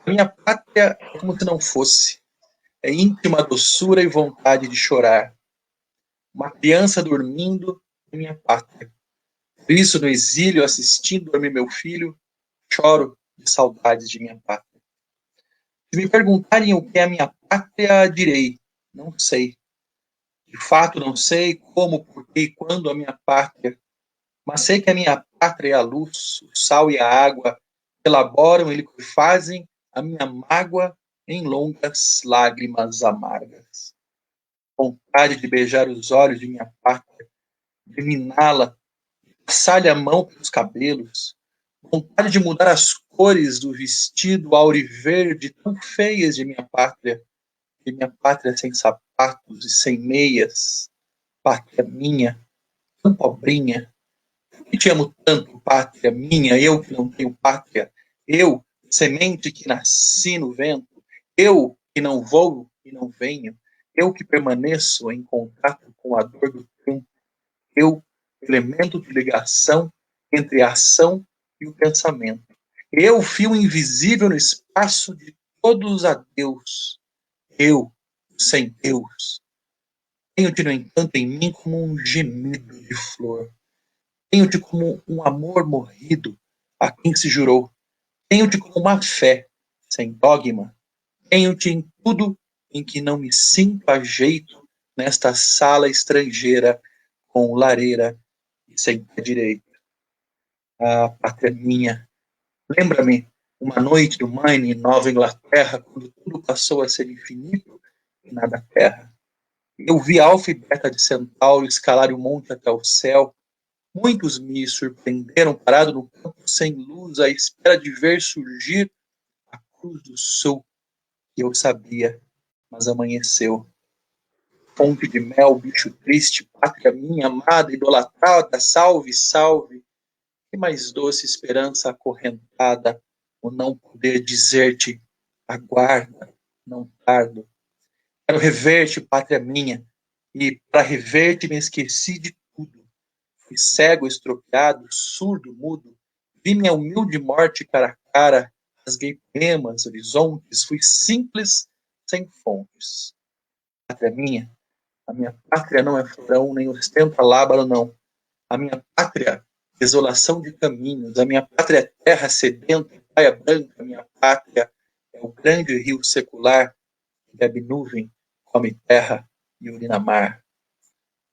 A minha pátria é como se não fosse. É íntima doçura e vontade de chorar. Uma criança dormindo em minha pátria. Por isso, no exílio, assistindo dormir meu filho, choro de saudades de minha pátria. Se me perguntarem o que é a minha pátria, direi: não sei. De fato, não sei como, porquê e quando a minha pátria, mas sei que a minha pátria é a luz, o sal e a água que elaboram e liquefazem a minha mágoa em longas lágrimas amargas. Vontade de beijar os olhos de minha pátria, de miná-la, passar-lhe a mão pelos cabelos, vontade de mudar as cores do vestido auriverde tão feias de minha pátria sem sapatos e sem meias, pátria minha, tão pobrinha, que te amo tanto, pátria minha, eu que não tenho pátria, eu, semente que nasci no vento, eu que não vou e não venho, eu que permaneço em contato com a dor do tempo, eu, elemento de ligação entre a ação e o pensamento. Eu, fio invisível no espaço de todos os adeus. Eu, sem Deus. Tenho-te, no entanto, em mim como um gemido de flor. Tenho-te como um amor morrido a quem se jurou. Tenho-te como uma fé sem dogma. Tenho-te em tudo em que não me sinto a jeito nesta sala estrangeira com lareira e sem pé direito. Ah, pátria minha, lembra-me uma noite do Maine, Nova Inglaterra, quando tudo passou a ser infinito e nada terra. Eu vi Alfa e Beta de Centauro escalar o monte até o céu. Muitos me surpreenderam parado no campo sem luz, à espera de ver surgir a Cruz do Sul, que eu sabia, mas amanheceu. Fonte de mel, bicho triste, pátria minha amada, idolatrada, salve, salve. Que mais doce esperança acorrentada, o não poder dizer-te, aguarda, não tardo. Quero rever-te, pátria minha, e para rever-te me esqueci de tudo. Fui cego, estropiado, surdo, mudo. Vi minha humilde morte cara a cara, rasguei poemas, horizontes, fui simples, sem fontes. Pátria minha, a minha pátria não é florão, nem ostenta lábaro, não. A minha pátria, desolação de caminhos. A minha pátria é terra sedenta, praia branca. A minha pátria é o grande rio secular que bebe nuvem, come terra e urina mar.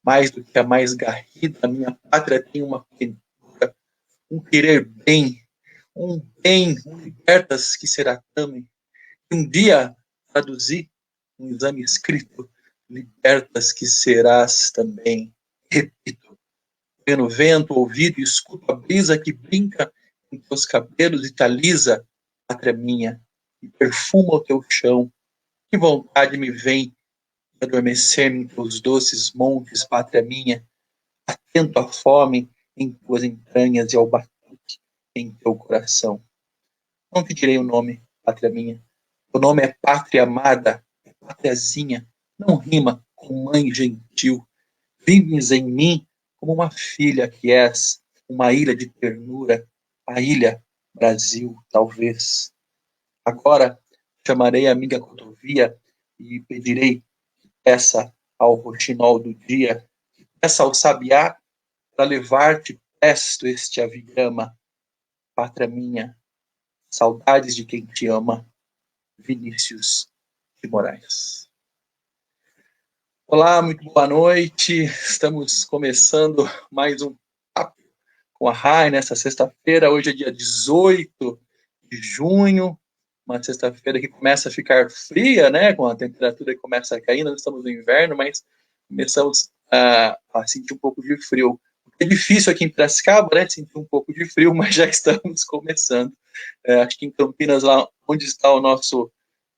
Mais do que a mais garrida, a minha pátria tem uma quentura, um querer bem, um libertas que será também. E um dia traduzir um exame escrito, libertas que serás também. Repito, no vento, ouvido, e escuto a brisa que brinca em teus cabelos e te alisa, pátria minha, e perfuma o teu chão. Que vontade me vem de adormecer-me em teus doces montes, pátria minha, atento à fome em tuas entranhas e ao batuque em teu coração. Não te direi o nome, pátria minha. O nome é pátria amada, é pátriazinha, não rima com mãe gentil. Vives em mim como uma filha que és, uma ilha de ternura, a ilha Brasil, talvez. Agora chamarei a amiga cotovia e pedirei que peça ao roxinol do dia, que peça ao sabiá para levar-te presto este avigrama, pátria minha, saudades de quem te ama, Vinícius de Moraes. Olá, muito boa noite. Estamos começando mais um papo com a Rai nessa sexta-feira. Hoje é dia 18 de junho, uma sexta-feira que começa a ficar fria, né? Com a temperatura que começa a cair. Nós estamos no inverno, mas começamos a sentir um pouco de frio. É difícil aqui em Piracicaba, né? Sentir um pouco de frio, mas já estamos começando. Acho que em Campinas, lá onde está o nosso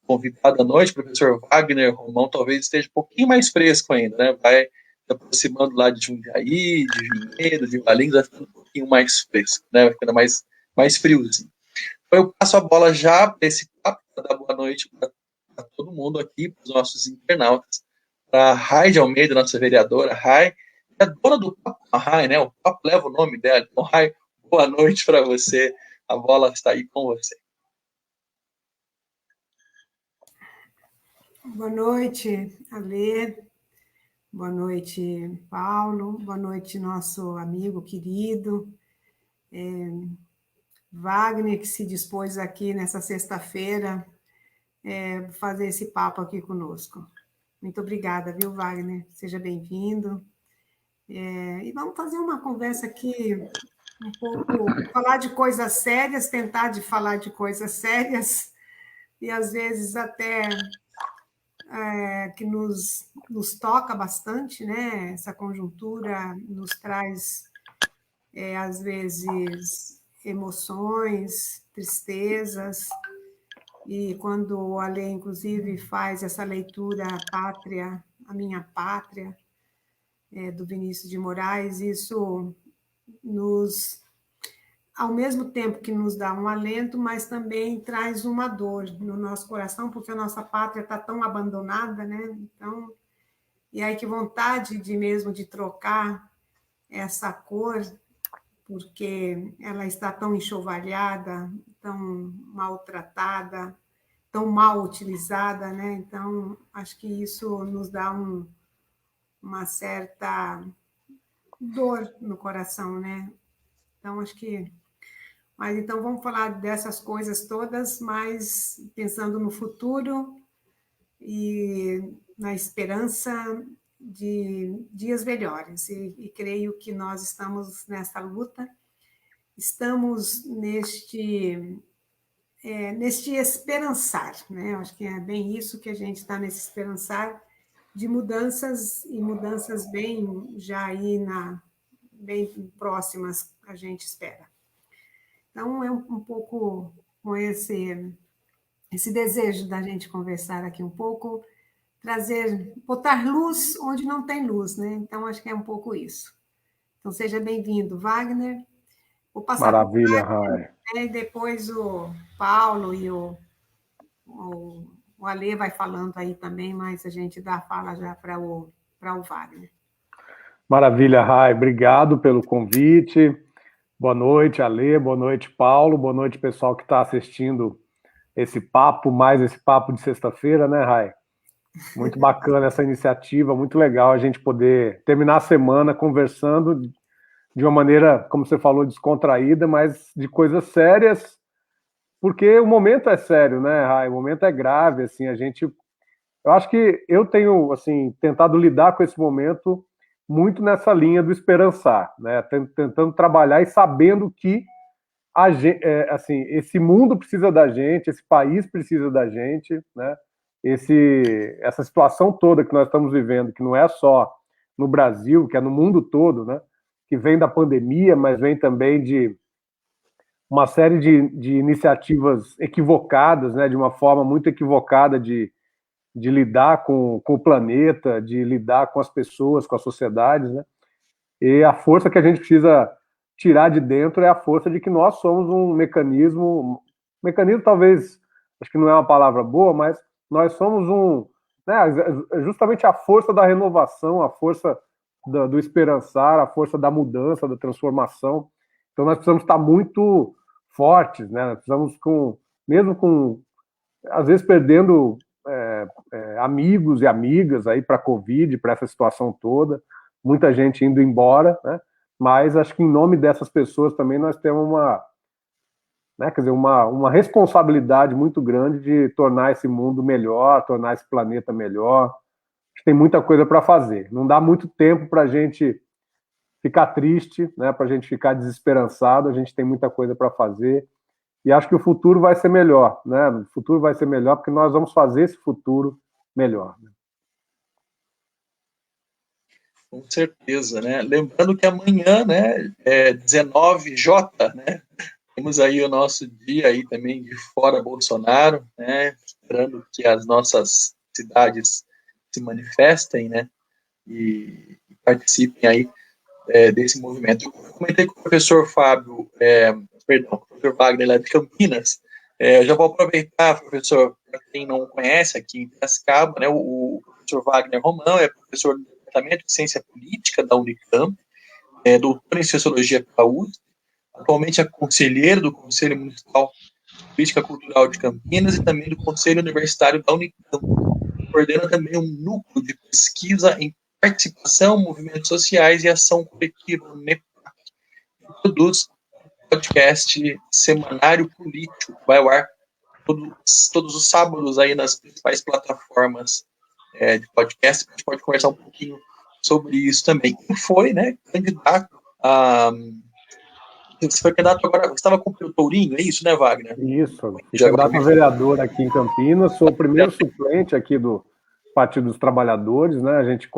convidado à noite, professor Wagner Romão, talvez esteja um pouquinho mais fresco ainda, né? Vai se aproximando lá de Jundiaí, de Vinhedo, de Valinhos, vai ficando um pouquinho mais fresco, né? Vai ficando mais friozinho. Então eu passo a bola já para esse papo, para dar boa noite para todo mundo aqui, para os nossos internautas, para a Rai de Almeida, nossa vereadora, Rai, é a dona do papo, a Rai, né? O papo leva o nome dela. Então, Rai, boa noite para você. A bola está aí com você. Boa noite, Alê. Boa noite, Paulo. Boa noite, nosso amigo querido, Wagner, que se dispôs aqui nessa sexta-feira fazer esse papo aqui conosco. Muito obrigada, viu, Wagner? Seja bem-vindo. E vamos fazer uma conversa aqui um pouco, falar de coisas sérias, tentar de falar de coisas sérias e às vezes até que nos toca bastante, né? Essa conjuntura nos traz, às vezes, emoções, tristezas, e quando o Ale, inclusive, faz essa leitura Pátria, a Minha Pátria, do Vinícius de Moraes, isso nos, ao mesmo tempo que nos dá um alento, mas também traz uma dor no nosso coração, porque a nossa pátria está tão abandonada, né? Então, e aí que vontade de mesmo de trocar essa cor, porque ela está tão enxovalhada, tão maltratada, tão mal utilizada, né? Então, acho que isso nos dá uma certa dor no coração, né? Então, acho que... Mas então vamos falar dessas coisas todas, mas pensando no futuro e na esperança de dias melhores. E creio que nós estamos nessa luta, estamos neste esperançar, né? Eu acho que é bem isso que a gente está nesse esperançar de mudanças e mudanças bem já aí bem próximas a gente espera. Então é um pouco com esse desejo da gente conversar aqui um pouco, trazer, botar luz onde não tem luz, né? Então acho que é um pouco isso. Então seja bem-vindo, Wagner. Vou passar para o Maravilha, Wagner, Rai. né? E depois o Paulo e o Ale vai falando aí também, mas a gente dá a fala já para o Wagner. Maravilha, Rai. Obrigado pelo convite. Boa noite, Alê. Boa noite, Paulo. Boa noite, pessoal que está assistindo esse papo, mais esse papo de sexta-feira, né, Rai? Muito bacana essa iniciativa, muito legal a gente poder terminar a semana conversando de uma maneira, como você falou, descontraída, mas de coisas sérias, porque o momento é sério, né, Rai? O momento é grave, assim, eu acho que eu tenho, assim, tentado lidar com esse momento muito nessa linha do esperançar, né? Tentando trabalhar e sabendo que assim, esse mundo precisa da gente, esse país precisa da gente, né? Essa situação toda que nós estamos vivendo, que não é só no Brasil, que é no mundo todo, né? Que vem da pandemia, mas vem também de uma série de iniciativas equivocadas, né? De uma forma muito equivocada de lidar com o planeta, de lidar com as pessoas, com as sociedades, né? E a força que a gente precisa tirar de dentro é a força de que nós somos um mecanismo talvez, acho que não é uma palavra boa, mas nós somos né, justamente a força da renovação, a força do esperançar, a força da mudança, da transformação. Então nós precisamos estar muito fortes, né? Nós precisamos mesmo com às vezes perdendo amigos e amigas aí para a Covid, para essa situação toda, muita gente indo embora, né? Mas acho que em nome dessas pessoas também nós temos né, quer dizer, uma responsabilidade muito grande de tornar esse mundo melhor, tornar esse planeta melhor. Tem muita coisa para fazer. Não dá muito tempo para a gente ficar triste, né, para a gente ficar desesperançado. A gente tem muita coisa para fazer. E acho que o futuro vai ser melhor, né? O futuro vai ser melhor porque nós vamos fazer esse futuro melhor. Com certeza, né? Lembrando que amanhã, né, é 19J, né? Temos aí o nosso dia aí também de fora Bolsonaro, né? Esperando que as nossas cidades se manifestem, né? E participem aí desse movimento. Eu comentei com o professor Fábio, perdão, com o professor Wagner lá de Campinas. Eu já vou aproveitar, professor, para quem não conhece aqui em Piracicaba, né? O professor Wagner Romão é professor do Departamento de Ciência Política da Unicamp, doutor em Sociologia pela USP, atualmente é conselheiro do Conselho Municipal de Política Cultural de Campinas e também do Conselho Universitário da Unicamp. coordena também um núcleo de pesquisa em participação, movimentos sociais e ação coletiva no NEPAC. Produz podcast Semanário Político, que vai ao ar todos os sábados aí nas principais plataformas de podcast. A gente pode conversar um pouquinho sobre isso também. E foi, né, candidato a... Você foi candidato agora, você estava com o Tourinho, é isso, né, Wagner? Isso, candidato a vereador aqui em Campinas, sou o primeiro suplente aqui do Partido dos Trabalhadores, né, a gente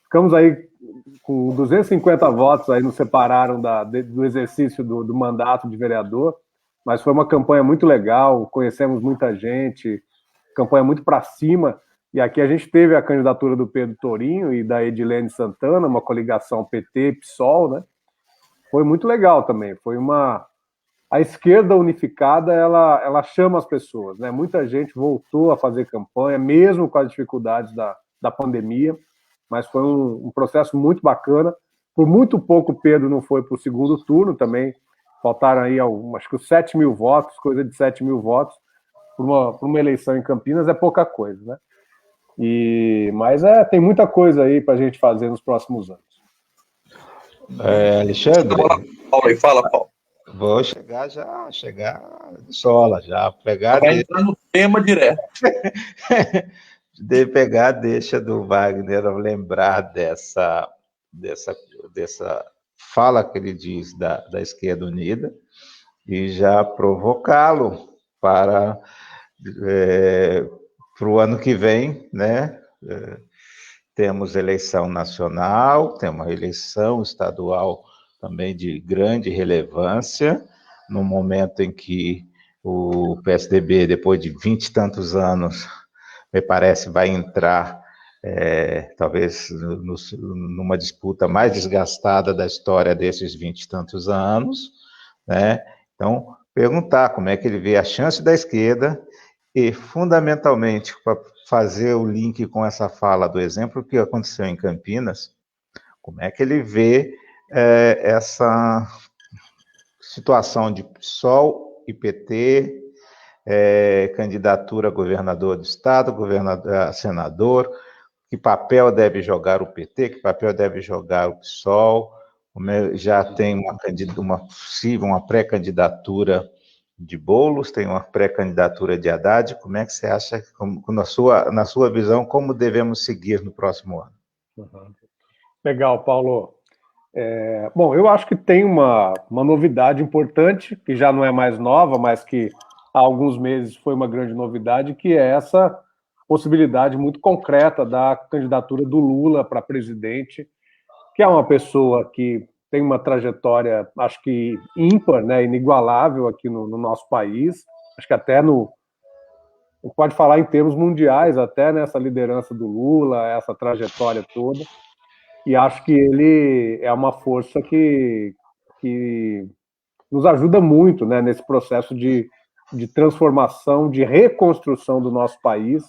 ficamos aí com 250 votos, aí nos separaram do exercício do mandato de vereador, mas foi uma campanha muito legal, conhecemos muita gente, campanha muito para cima, e aqui a gente teve a candidatura do Pedro Tourinho e da Edilene Santana, uma coligação PT-PSOL, né? Foi muito legal também, a esquerda unificada, ela chama as pessoas, né? Muita gente voltou a fazer campanha, mesmo com as dificuldades da pandemia, mas foi um processo muito bacana. Por muito pouco o Pedro não foi para o segundo turno também, faltaram aí acho que os 7 mil votos, coisa de 7 mil votos, por uma eleição em Campinas é pouca coisa, né? Mas tem muita coisa aí para a gente fazer nos próximos anos. Alexandre, Fala, Paulo. Vou chegar sola, já pegar. Vai entrar no tema direto. De pegar a deixa do Wagner lembrar dessa fala que ele diz da Esquerda Unida e já provocá-lo para o ano que vem, né? Temos eleição nacional, temos uma eleição estadual também de grande relevância, no momento em que o PSDB, depois de 20 e tantos anos, me parece, vai entrar, talvez, numa disputa mais desgastada da história desses 20 e tantos anos, né? Então, perguntar como é que ele vê a chance da esquerda e, fundamentalmente, para fazer o link com essa fala do exemplo que aconteceu em Campinas, como é que ele vê essa situação de PSOL e PT, candidatura a governador do estado, a senador, que papel deve jogar o PT, que papel deve jogar o PSOL, já tem uma pré-candidatura de Boulos, tem uma pré-candidatura de Haddad. Como é que você acha, na sua visão, como devemos seguir no próximo ano? Uhum. Legal, Paulo. Bom, eu acho que tem uma novidade importante, que já não é mais nova, mas que há alguns meses foi uma grande novidade, que é essa possibilidade muito concreta da candidatura do Lula para presidente, que é uma pessoa que tem uma trajetória, acho que ímpar, né, inigualável aqui no nosso país, acho que até pode falar em termos mundiais, até nessa liderança do Lula, essa trajetória toda, e acho que ele é uma força que nos ajuda muito, né, nesse processo de transformação, de reconstrução do nosso país,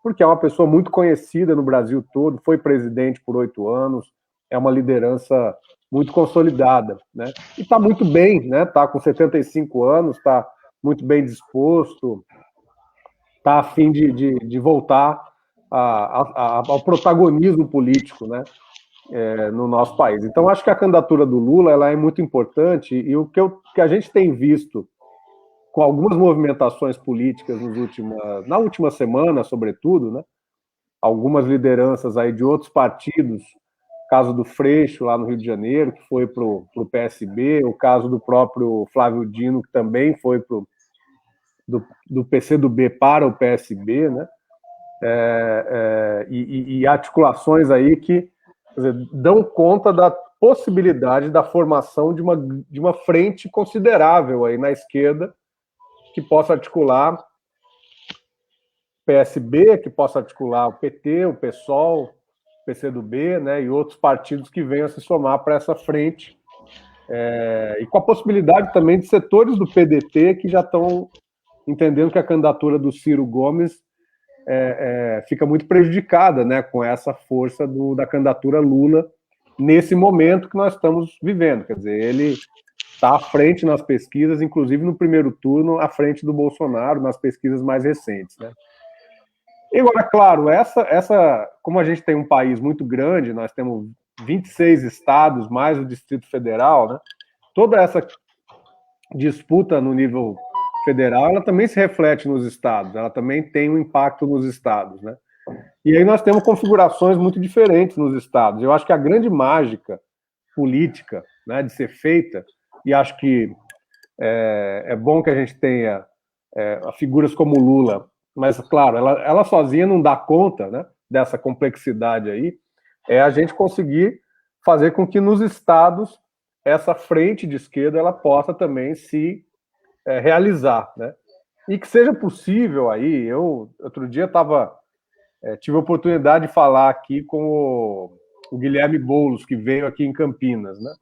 porque é uma pessoa muito conhecida no Brasil todo, foi presidente por 8 anos, é uma liderança muito consolidada, né? E está muito bem, né? Está com 75 anos, está muito bem disposto, está a fim de voltar ao protagonismo político, né? No nosso país. Então, acho que a candidatura do Lula ela é muito importante, e o que a gente tem visto com algumas movimentações políticas na última semana, sobretudo, né? Algumas lideranças aí de outros partidos, caso do Freixo, lá no Rio de Janeiro, que foi para o PSB, o caso do próprio Flávio Dino, que também foi do PCdoB para o PSB, né? E articulações aí que, quer dizer, dão conta da possibilidade da formação de uma frente considerável aí na esquerda, que possa articular o PSB, que possa articular o PT, o PSOL, o PCdoB, né, e outros partidos que venham a se somar para essa frente, e com a possibilidade também de setores do PDT que já estão entendendo que a candidatura do Ciro Gomes fica muito prejudicada, né, com essa força da candidatura Lula nesse momento que nós estamos vivendo. Quer dizer, ele está à frente nas pesquisas, inclusive no primeiro turno, à frente do Bolsonaro, nas pesquisas mais recentes, né? E agora, claro, como a gente tem um país muito grande, nós temos 26 estados, mais o Distrito Federal, né? Toda essa disputa no nível federal, ela também se reflete nos estados, ela também tem um impacto nos estados, né? E aí nós temos configurações muito diferentes nos estados. Eu acho que a grande mágica política, né, de ser feita, e acho que é bom que a gente tenha figuras como Lula, mas, claro, ela sozinha não dá conta, né, dessa complexidade aí, é a gente conseguir fazer com que nos estados essa frente de esquerda ela possa também se realizar, né? E que seja possível aí, outro dia tive a oportunidade de falar aqui com o Guilherme Boulos, que veio aqui em Campinas, né?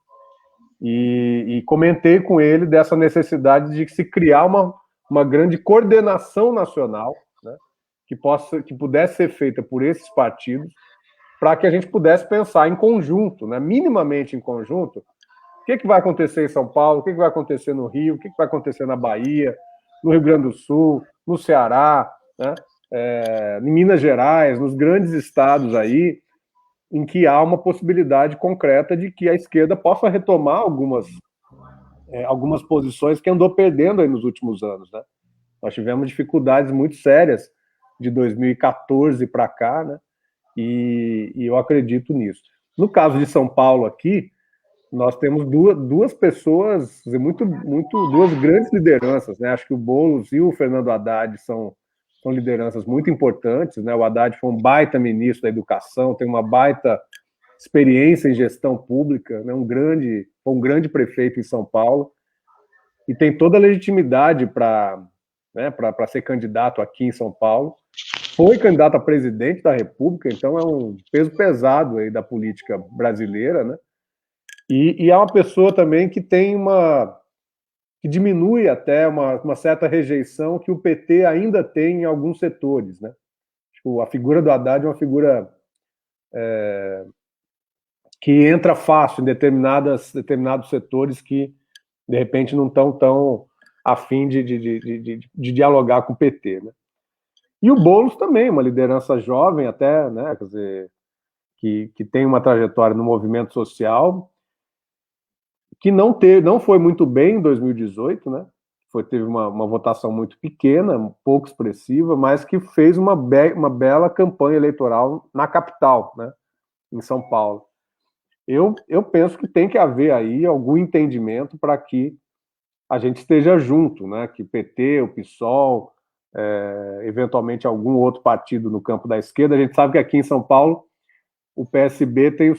E comentei com ele dessa necessidade de se criar uma grande coordenação nacional, né? Que pudesse ser feita por esses partidos, para que a gente pudesse pensar em conjunto, né? Minimamente em conjunto, o que vai acontecer em São Paulo, o que vai acontecer no Rio, o que vai acontecer na Bahia, no Rio Grande do Sul, no Ceará, né? Em Minas Gerais, nos grandes estados aí, em que há uma possibilidade concreta de que a esquerda possa retomar algumas posições que andou perdendo aí nos últimos anos, né? Nós tivemos dificuldades muito sérias de 2014 para cá, né? E eu acredito nisso. No caso de São Paulo aqui, nós temos duas pessoas, duas grandes lideranças, né? Acho que o Boulos e o Fernando Haddad são lideranças muito importantes, né? O Haddad foi um baita ministro da educação, tem uma baita experiência em gestão pública, né? Foi um grande prefeito em São Paulo e tem toda a legitimidade para ser candidato aqui em São Paulo. Foi candidato a presidente da República, então é um peso pesado aí da política brasileira, né? E é uma pessoa também que tem que diminui até uma certa rejeição que o PT ainda tem em alguns setores, né? A figura do Haddad é uma figura que entra fácil em determinados setores que, de repente, não estão tão a fim de dialogar com o PT, né? E o Boulos também, uma liderança jovem até, né? Quer dizer, que tem uma trajetória no movimento social, que não foi muito bem em 2018, né? Teve uma votação muito pequena, pouco expressiva, mas que fez uma bela campanha eleitoral na capital, né? Em São Paulo. Eu penso que tem que haver aí algum entendimento para que a gente esteja junto, né? Que o PT, o PSOL, eventualmente algum outro partido no campo da esquerda. A gente sabe que aqui em São Paulo o PSB tem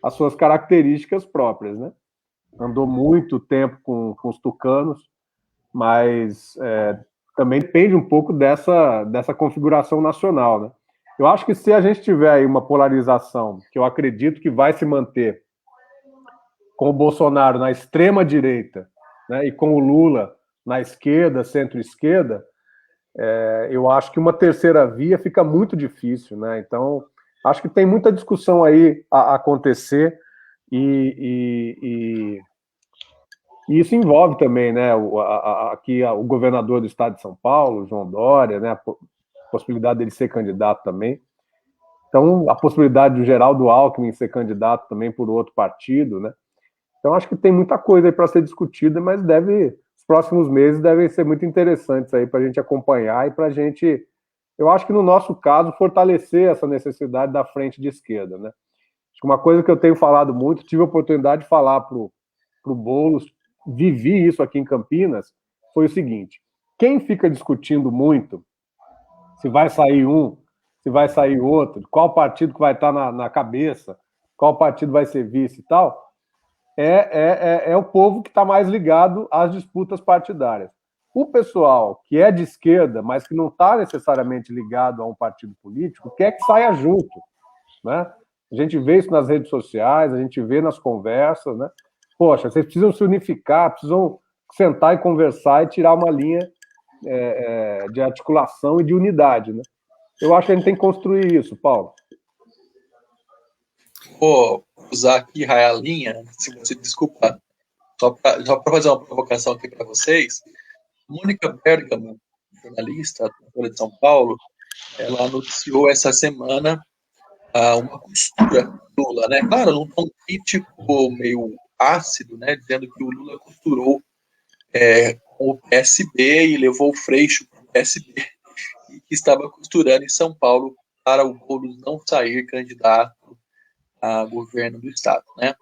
as suas características próprias, né? Andou muito tempo com os tucanos, mas também depende um pouco dessa configuração nacional, né? Eu acho que se a gente tiver aí uma polarização, que eu acredito que vai se manter com o Bolsonaro na extrema-direita, né, e com o Lula na esquerda, centro-esquerda, eu acho que uma terceira via fica muito difícil, né? Então, acho que tem muita discussão aí a acontecer e isso envolve também, né, aqui o governador do estado de São Paulo, João Dória, né, a possibilidade dele ser candidato também. Então, a possibilidade do Geraldo Alckmin ser candidato também por outro partido, né? Então, acho que tem muita coisa aí para ser discutida, mas os próximos meses devem ser muito interessantes aí para a gente acompanhar e para a gente, eu acho que no nosso caso, fortalecer essa necessidade da frente de esquerda, né? Acho que uma coisa que eu tenho falado muito, tive a oportunidade de falar para o Boulos, vivi isso aqui em Campinas, foi o seguinte: quem fica discutindo muito se vai sair um, se vai sair outro, qual partido que vai estar na cabeça, qual partido vai ser vice e tal, é o povo que está mais ligado às disputas partidárias. O pessoal que é de esquerda, mas que não está necessariamente ligado a um partido político, quer que saia junto, né? A gente vê isso nas redes sociais, a gente vê nas conversas, né? Poxa, vocês precisam se unificar, precisam sentar e conversar e tirar uma linha de articulação e de unidade, né? Eu acho que a gente tem que construir isso, Paulo. Vou usar aqui a linha, se você desculpar, só para fazer uma provocação aqui para vocês. Mônica Bergamo, jornalista da Folha de São Paulo, ela anunciou essa semana uma costura do Lula, né? Claro, num tom crítico, meio ácido, né? Dizendo que o Lula costurou com o PSB e levou o Freixo para o PSB e que estava costurando em São Paulo para o Boulos não sair candidato a governo do estado, né?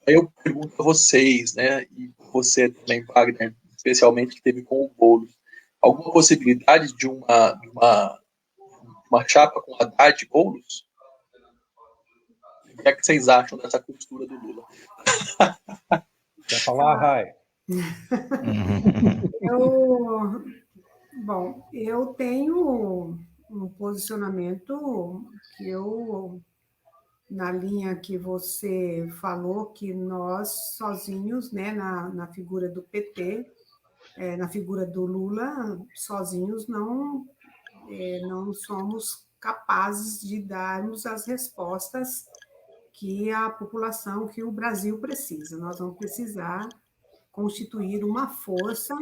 Eu pergunto a vocês, né? E você também, Wagner, especialmente que teve com o Boulos, alguma possibilidade de uma chapa com Haddad e Boulos? O que é que vocês acham dessa costura do Lula? Quer falar, Rai? Eu tenho um posicionamento que na linha que você falou, que nós sozinhos, né, na figura do PT, na figura do Lula, sozinhos não somos capazes de darmos as respostas que a população, que o Brasil precisa. Nós vamos precisar constituir uma força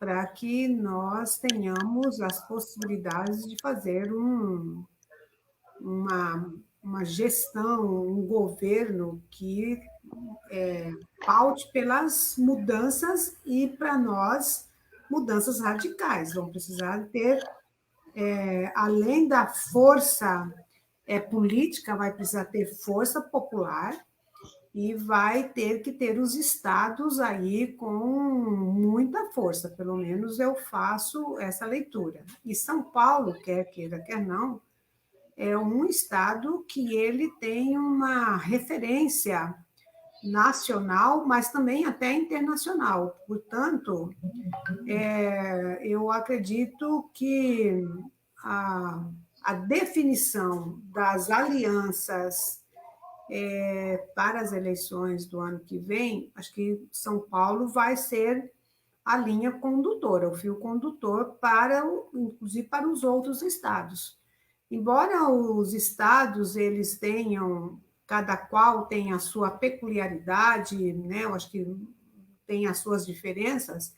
para que nós tenhamos as possibilidades de fazer uma gestão, um governo que paute pelas mudanças e, para nós, mudanças radicais. Vamos precisar ter, além da força política, vai precisar ter força popular e vai ter que ter os estados aí com muita força, pelo menos eu faço essa leitura. E São Paulo, quer queira, quer não, é um estado que ele tem uma referência nacional, mas também até internacional. Portanto, eu acredito que a definição das alianças para as eleições do ano que vem, acho que São Paulo vai ser a linha condutora, o fio condutor inclusive para os outros estados. Embora os estados eles tenham, cada qual tem a sua peculiaridade, né? Eu acho que tem as suas diferenças,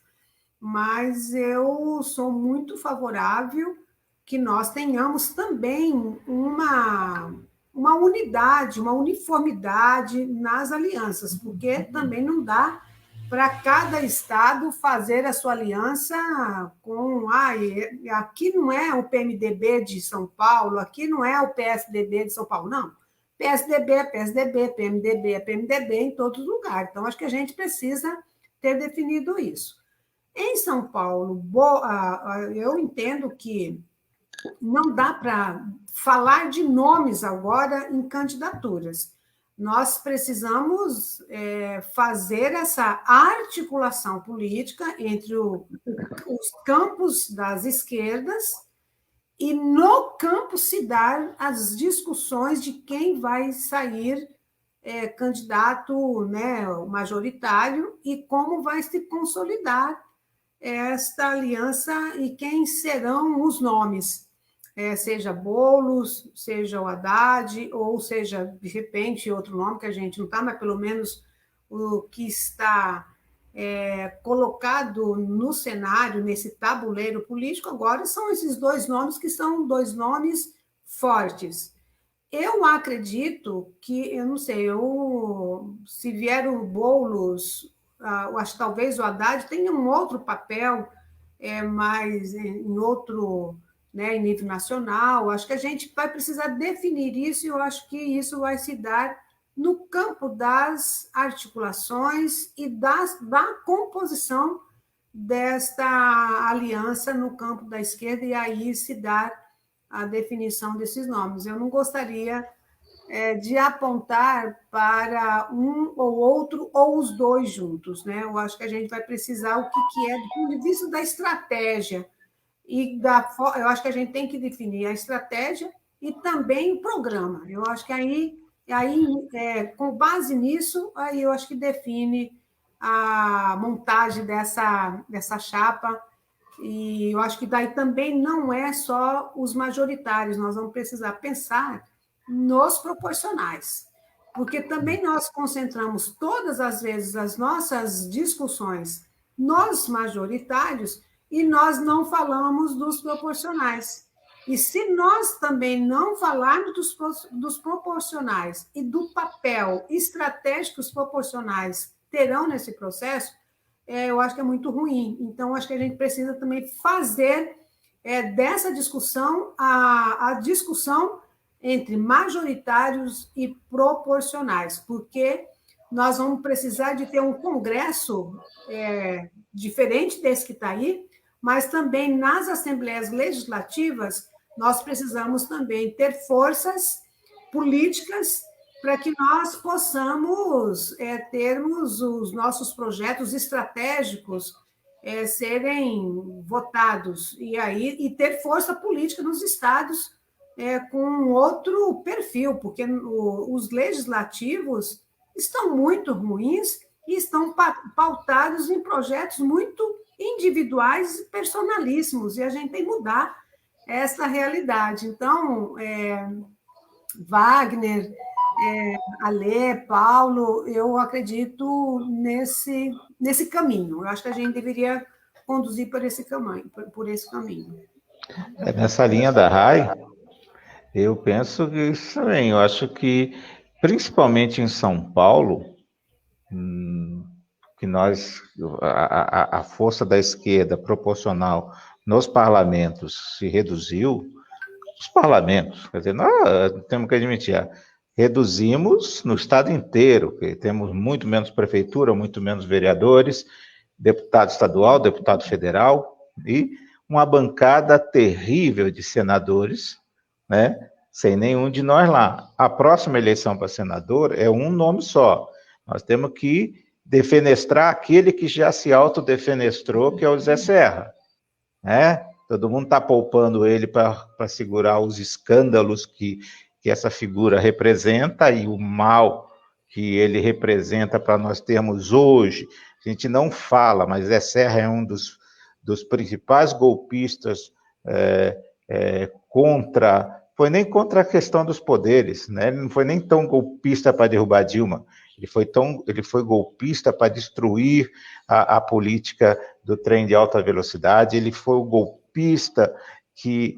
mas eu sou muito favorável que nós tenhamos também uma unidade, uma uniformidade nas alianças, porque também não dá para cada estado fazer a sua aliança com... aqui não é o PMDB de São Paulo, aqui não é o PSDB de São Paulo, não. PSDB é PSDB, PMDB é PMDB em todos os lugares. Então, acho que a gente precisa ter definido isso. Em São Paulo, eu entendo que não dá para falar de nomes agora em candidaturas. Nós precisamos fazer essa articulação política entre os campos das esquerdas e no campo se dar as discussões de quem vai sair candidato, né, majoritário e como vai se consolidar esta aliança e quem serão os nomes. Seja Boulos, seja o Haddad, ou seja, de repente, outro nome que a gente não está, mas pelo menos o que está colocado no cenário, nesse tabuleiro político, agora são esses dois nomes que são dois nomes fortes. Eu acredito que, eu não sei, se vier o Boulos, eu acho que talvez o Haddad tenha um outro papel, mas em outro... Né, em nível nacional, acho que a gente vai precisar definir isso e eu acho que isso vai se dar no campo das articulações e da composição desta aliança no campo da esquerda e aí se dar a definição desses nomes. Eu não gostaria de apontar para um ou outro ou os dois juntos, né? Eu acho que a gente vai precisar o que é do ponto de vista da estratégia. Eu acho que a gente tem que definir a estratégia e também o programa. Eu acho que aí com base nisso, aí eu acho que define a montagem dessa chapa. E eu acho que daí também não é só os majoritários, nós vamos precisar pensar nos proporcionais, porque também nós concentramos todas as vezes as nossas discussões nos majoritários e nós não falamos dos proporcionais. E se nós também não falarmos dos proporcionais e do papel estratégico que os proporcionais terão nesse processo, eu acho que é muito ruim. Então, acho que a gente precisa também fazer dessa discussão a discussão entre majoritários e proporcionais, porque nós vamos precisar de ter um congresso diferente desse que está aí, mas também nas assembleias legislativas nós precisamos também ter forças políticas para que nós possamos termos os nossos projetos estratégicos serem votados e ter força política nos estados com outro perfil, porque os legislativos estão muito ruins e estão pautados em projetos muito individuais e personalíssimos, e a gente tem que mudar essa realidade. Então, Wagner, Alê, Paulo, eu acredito nesse caminho. Eu acho que a gente deveria conduzir por esse caminho. Nessa linha da RAI, eu penso que isso também. Eu acho que, principalmente em São Paulo, que a força da esquerda proporcional nos parlamentos se reduziu. Os parlamentos, quer dizer, nós temos que admitir, reduzimos no estado inteiro, porque temos muito menos prefeitura, muito menos vereadores, deputado estadual, deputado federal, e uma bancada terrível de senadores, né? Sem nenhum de nós lá. A próxima eleição para senador é um nome só. Nós temos que defenestrar aquele que já se autodefenestrou, que é o Zé Serra, né? Todo mundo está poupando ele para segurar os escândalos que essa figura representa e o mal que ele representa para nós termos hoje. A gente não fala, mas Zé Serra é um dos principais golpistas foi nem contra a questão dos poderes, né? Ele não foi nem tão golpista para derrubar Dilma, ele foi golpista para destruir a política do trem de alta velocidade, ele foi o golpista que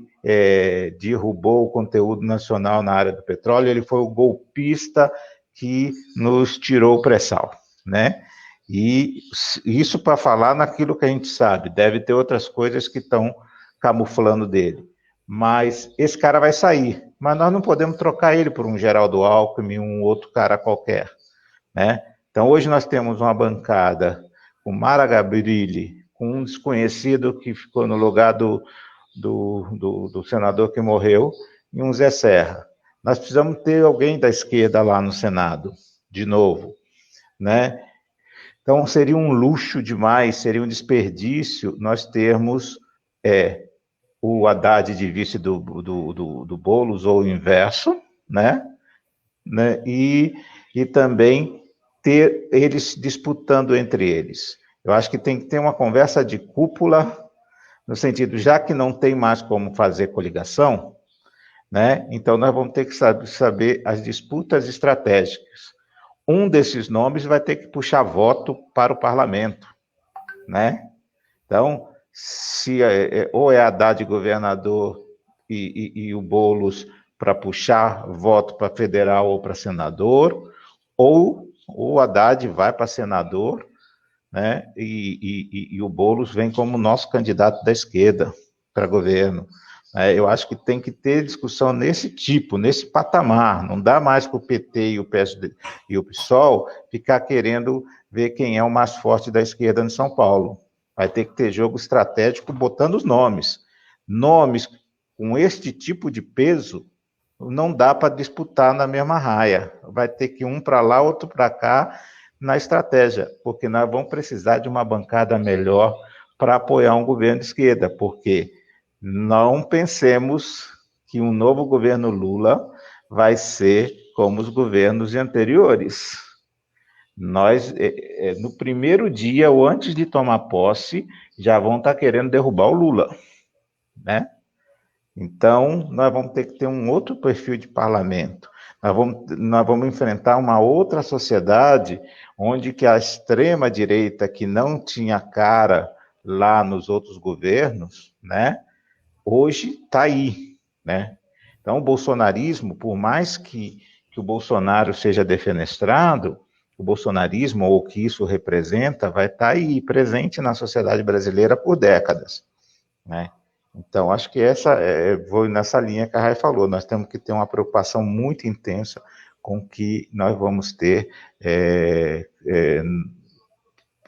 derrubou o conteúdo nacional na área do petróleo, ele foi o golpista que nos tirou o pré-sal, né? E isso para falar naquilo que a gente sabe, deve ter outras coisas que estão camuflando dele. Mas esse cara vai sair, mas nós não podemos trocar ele por um Geraldo Alckmin, um outro cara qualquer, né? Então hoje nós temos uma bancada com Mara Gabrilli, com um desconhecido que ficou no lugar do senador que morreu, e um Zé Serra. Nós precisamos ter alguém da esquerda lá no Senado, de novo, né? Então seria um luxo demais, seria um desperdício nós termos o Haddad de vice do Boulos, ou o inverso, né? E também ter eles disputando entre eles. Eu acho que tem que ter uma conversa de cúpula, no sentido, já que não tem mais como fazer coligação, né? Então nós vamos ter que saber as disputas estratégicas. Um desses nomes vai ter que puxar voto para o parlamento, né? Então, se ou é Haddad governador e o Boulos para puxar voto para federal ou para senador, ou o Haddad vai para senador, né? E o Boulos vem como nosso candidato da esquerda para governo. Eu acho que tem que ter discussão nesse tipo, nesse patamar. Não dá mais para o PT e o PSD e o PSOL ficar querendo ver quem é o mais forte da esquerda em São Paulo. Vai ter que ter jogo estratégico botando os nomes. Nomes com este tipo de peso não dá para disputar na mesma raia. Vai ter que um para lá, outro para cá na estratégia, porque nós vamos precisar de uma bancada melhor para apoiar um governo de esquerda, porque não pensemos que um novo governo Lula vai ser como os governos anteriores. Nós, no primeiro dia, ou antes de tomar posse, já vão estar querendo derrubar o Lula, né? Então, nós vamos ter que ter um outro perfil de parlamento. Nós vamos enfrentar uma outra sociedade onde que a extrema-direita, que não tinha cara lá nos outros governos, né, hoje está aí, né? Então, o bolsonarismo, por mais que o Bolsonaro seja defenestrado, o bolsonarismo, ou o que isso representa, vai estar aí, presente na sociedade brasileira por décadas, né? Então, acho que vou nessa linha que a Rai falou, nós temos que ter uma preocupação muito intensa com o que nós vamos ter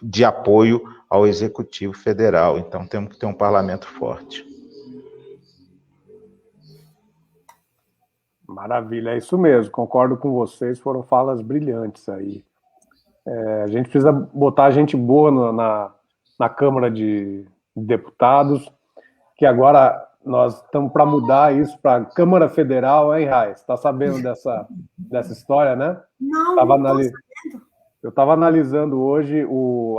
de apoio ao Executivo Federal. Então, temos que ter um parlamento forte. Maravilha, é isso mesmo, concordo com vocês, foram falas brilhantes aí. A gente precisa botar gente boa na Câmara de Deputados, que agora nós estamos para mudar isso para a Câmara Federal, hein, Rai? Você está sabendo dessa história, né? Não estou sabendo. Eu estava analisando hoje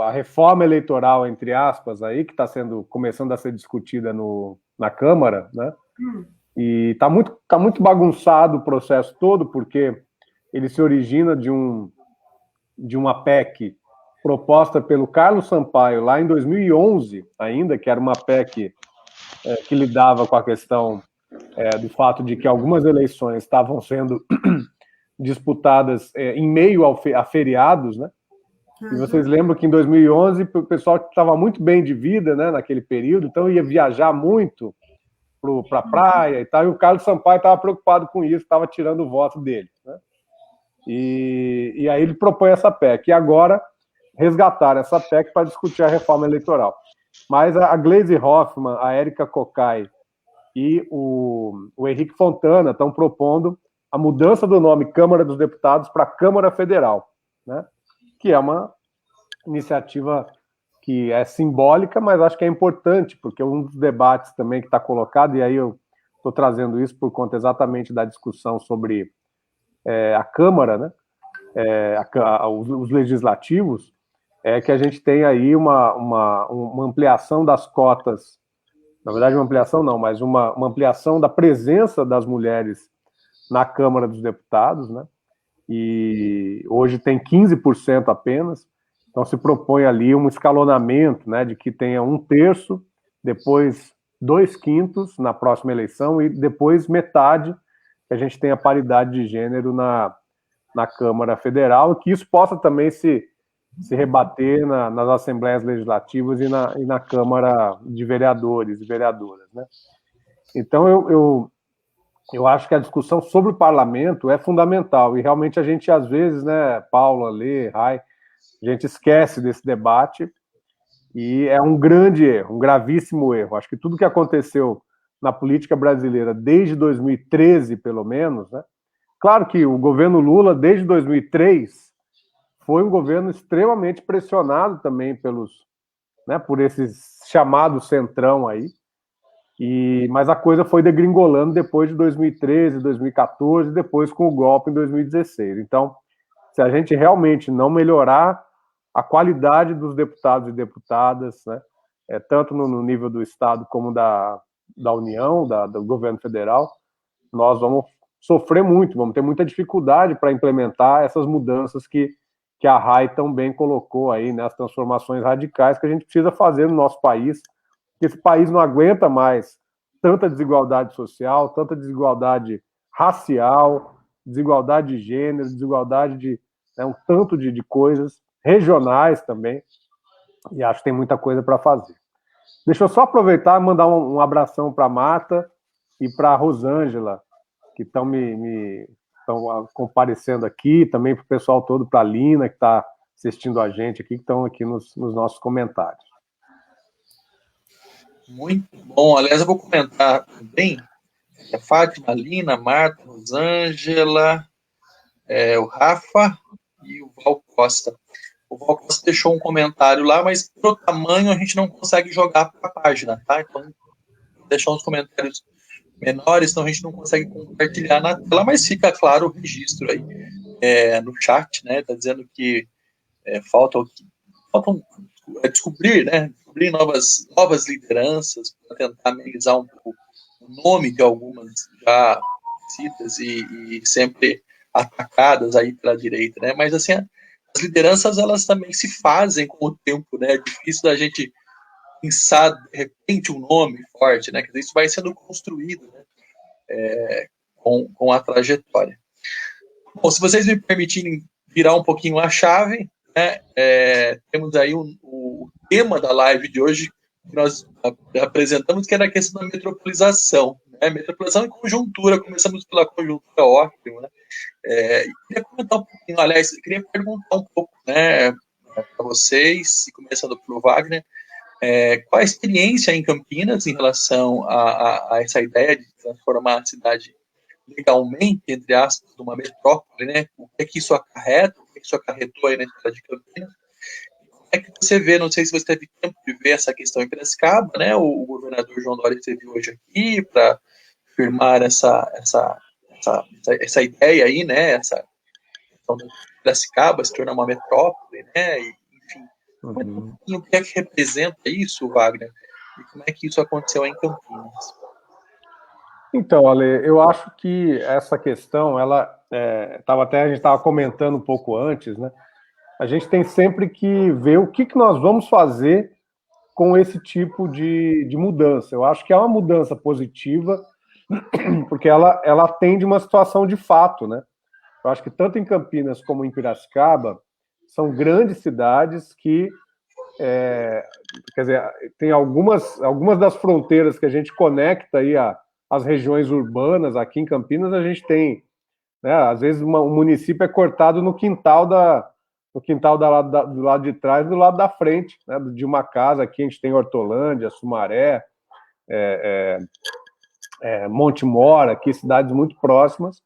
a reforma eleitoral, entre aspas, aí, que está começando a ser discutida na Câmara, né? E está muito bagunçado o processo todo, porque ele se origina de uma PEC proposta pelo Carlos Sampaio lá em 2011, ainda, que era uma PEC que lidava com a questão do fato de que algumas eleições estavam sendo disputadas em meio a feriados, né? E vocês lembram que em 2011 o pessoal estava muito bem de vida, né, naquele período, então ia viajar muito para a praia e tal, e o Carlos Sampaio estava preocupado com isso, estava tirando o voto dele, né? E aí ele propõe essa PEC, e agora resgataram essa PEC para discutir a reforma eleitoral. Mas a Gleisi Hoffmann, a Érica Cocai e o Henrique Fontana estão propondo a mudança do nome Câmara dos Deputados para Câmara Federal, né? Que é uma iniciativa que é simbólica, mas acho que é importante, porque um dos debates também que está colocado, e aí eu estou trazendo isso por conta exatamente da discussão sobre a Câmara, né? Os legislativos, é que a gente tem aí uma ampliação das cotas, na verdade uma ampliação não, mas uma ampliação da presença das mulheres na Câmara dos Deputados, né? E hoje tem 15% apenas, então se propõe ali um escalonamento, né, de que tenha 1/3, depois 2/5 na próxima eleição e depois metade, que a gente tenha paridade de gênero na Câmara Federal, e que isso possa também se rebater nas Assembleias Legislativas e na Câmara de Vereadores e Vereadoras, né? Então eu acho que a discussão sobre o parlamento é fundamental, e realmente a gente às vezes, né, Paula, Lê, Rai, a gente esquece desse debate, e é um grande erro, um gravíssimo erro. Acho que tudo que aconteceu na política brasileira desde 2013, pelo menos, né? Claro que o governo Lula, desde 2003, foi um governo extremamente pressionado também por esses chamados centrão aí, mas a coisa foi degringolando depois de 2013, 2014, depois com o golpe em 2016. Então, se a gente realmente não melhorar a qualidade dos deputados e deputadas, né, tanto no nível do Estado como da União, do governo federal, nós vamos sofrer muito, vamos ter muita dificuldade para implementar essas mudanças que a Rai tão bem colocou aí, né, as transformações radicais que a gente precisa fazer no nosso país, que esse país não aguenta mais tanta desigualdade social, tanta desigualdade racial, desigualdade de gênero, desigualdade de um tanto de coisas regionais também, e acho que tem muita coisa para fazer. Deixa eu só aproveitar e mandar um abração para a Marta e para a Rosângela, que estão estão comparecendo aqui, também para o pessoal todo, para a Lina, que está assistindo a gente aqui, que estão aqui nos nossos comentários. Muito bom. Aliás, eu vou comentar também a Fátima, a Lina, a Marta, a Rosângela, o Rafa e o Val Costa. O Val Costa deixou um comentário lá, mas pro tamanho a gente não consegue jogar para a página, tá? Então, deixou uns comentários menores, então a gente não consegue compartilhar na tela, mas fica claro o registro aí no chat, né? Tá dizendo que faltam descobrir, né? Descobrir novas lideranças para tentar amenizar um pouco o nome de algumas já citas e sempre atacadas aí pela direita, né? Mas assim, as lideranças elas também se fazem com o tempo, né? É difícil da gente pensar, de repente, um nome forte, né? Quer dizer, isso vai sendo construído, né? Com a trajetória. Bom, se vocês me permitirem virar um pouquinho a chave, né? Temos aí o tema da live de hoje, que nós apresentamos, que era a questão da metropolização. Né? Metropolização e conjuntura, começamos pela conjuntura ótima, né? Queria comentar um pouquinho, aliás, queria perguntar um pouco, né, para vocês, começando pelo Wagner, qual a experiência em Campinas em relação a essa ideia de transformar a cidade legalmente, entre aspas, numa metrópole, né? O que é que isso acarreta, o que é que isso acarretou aí na cidade de Campinas? Como é que você vê, não sei se você teve tempo de ver essa questão em Piracicaba, né? O governador João Dória esteve hoje aqui para firmar essa ideia aí, né? Essa questão de Piracicaba se tornar uma metrópole, né? E, enfim, o que é que representa isso, Wagner? E como é que isso aconteceu em Campinas? Então, Ale, eu acho que essa questão, ela a gente estava comentando um pouco antes, né? A gente tem sempre que ver o que nós vamos fazer com esse tipo de mudança. Eu acho que é uma mudança positiva, porque ela atende uma situação de fato, né? Eu acho que tanto em Campinas como em Piracicaba são grandes cidades que, quer dizer, tem algumas das fronteiras que a gente conecta aí as regiões urbanas. Aqui em Campinas a gente tem, né, às vezes um município é cortado no quintal do lado de trás, do lado da frente, né, de uma casa. Aqui a gente tem Hortolândia, Sumaré, Monte Mora, aqui cidades muito próximas,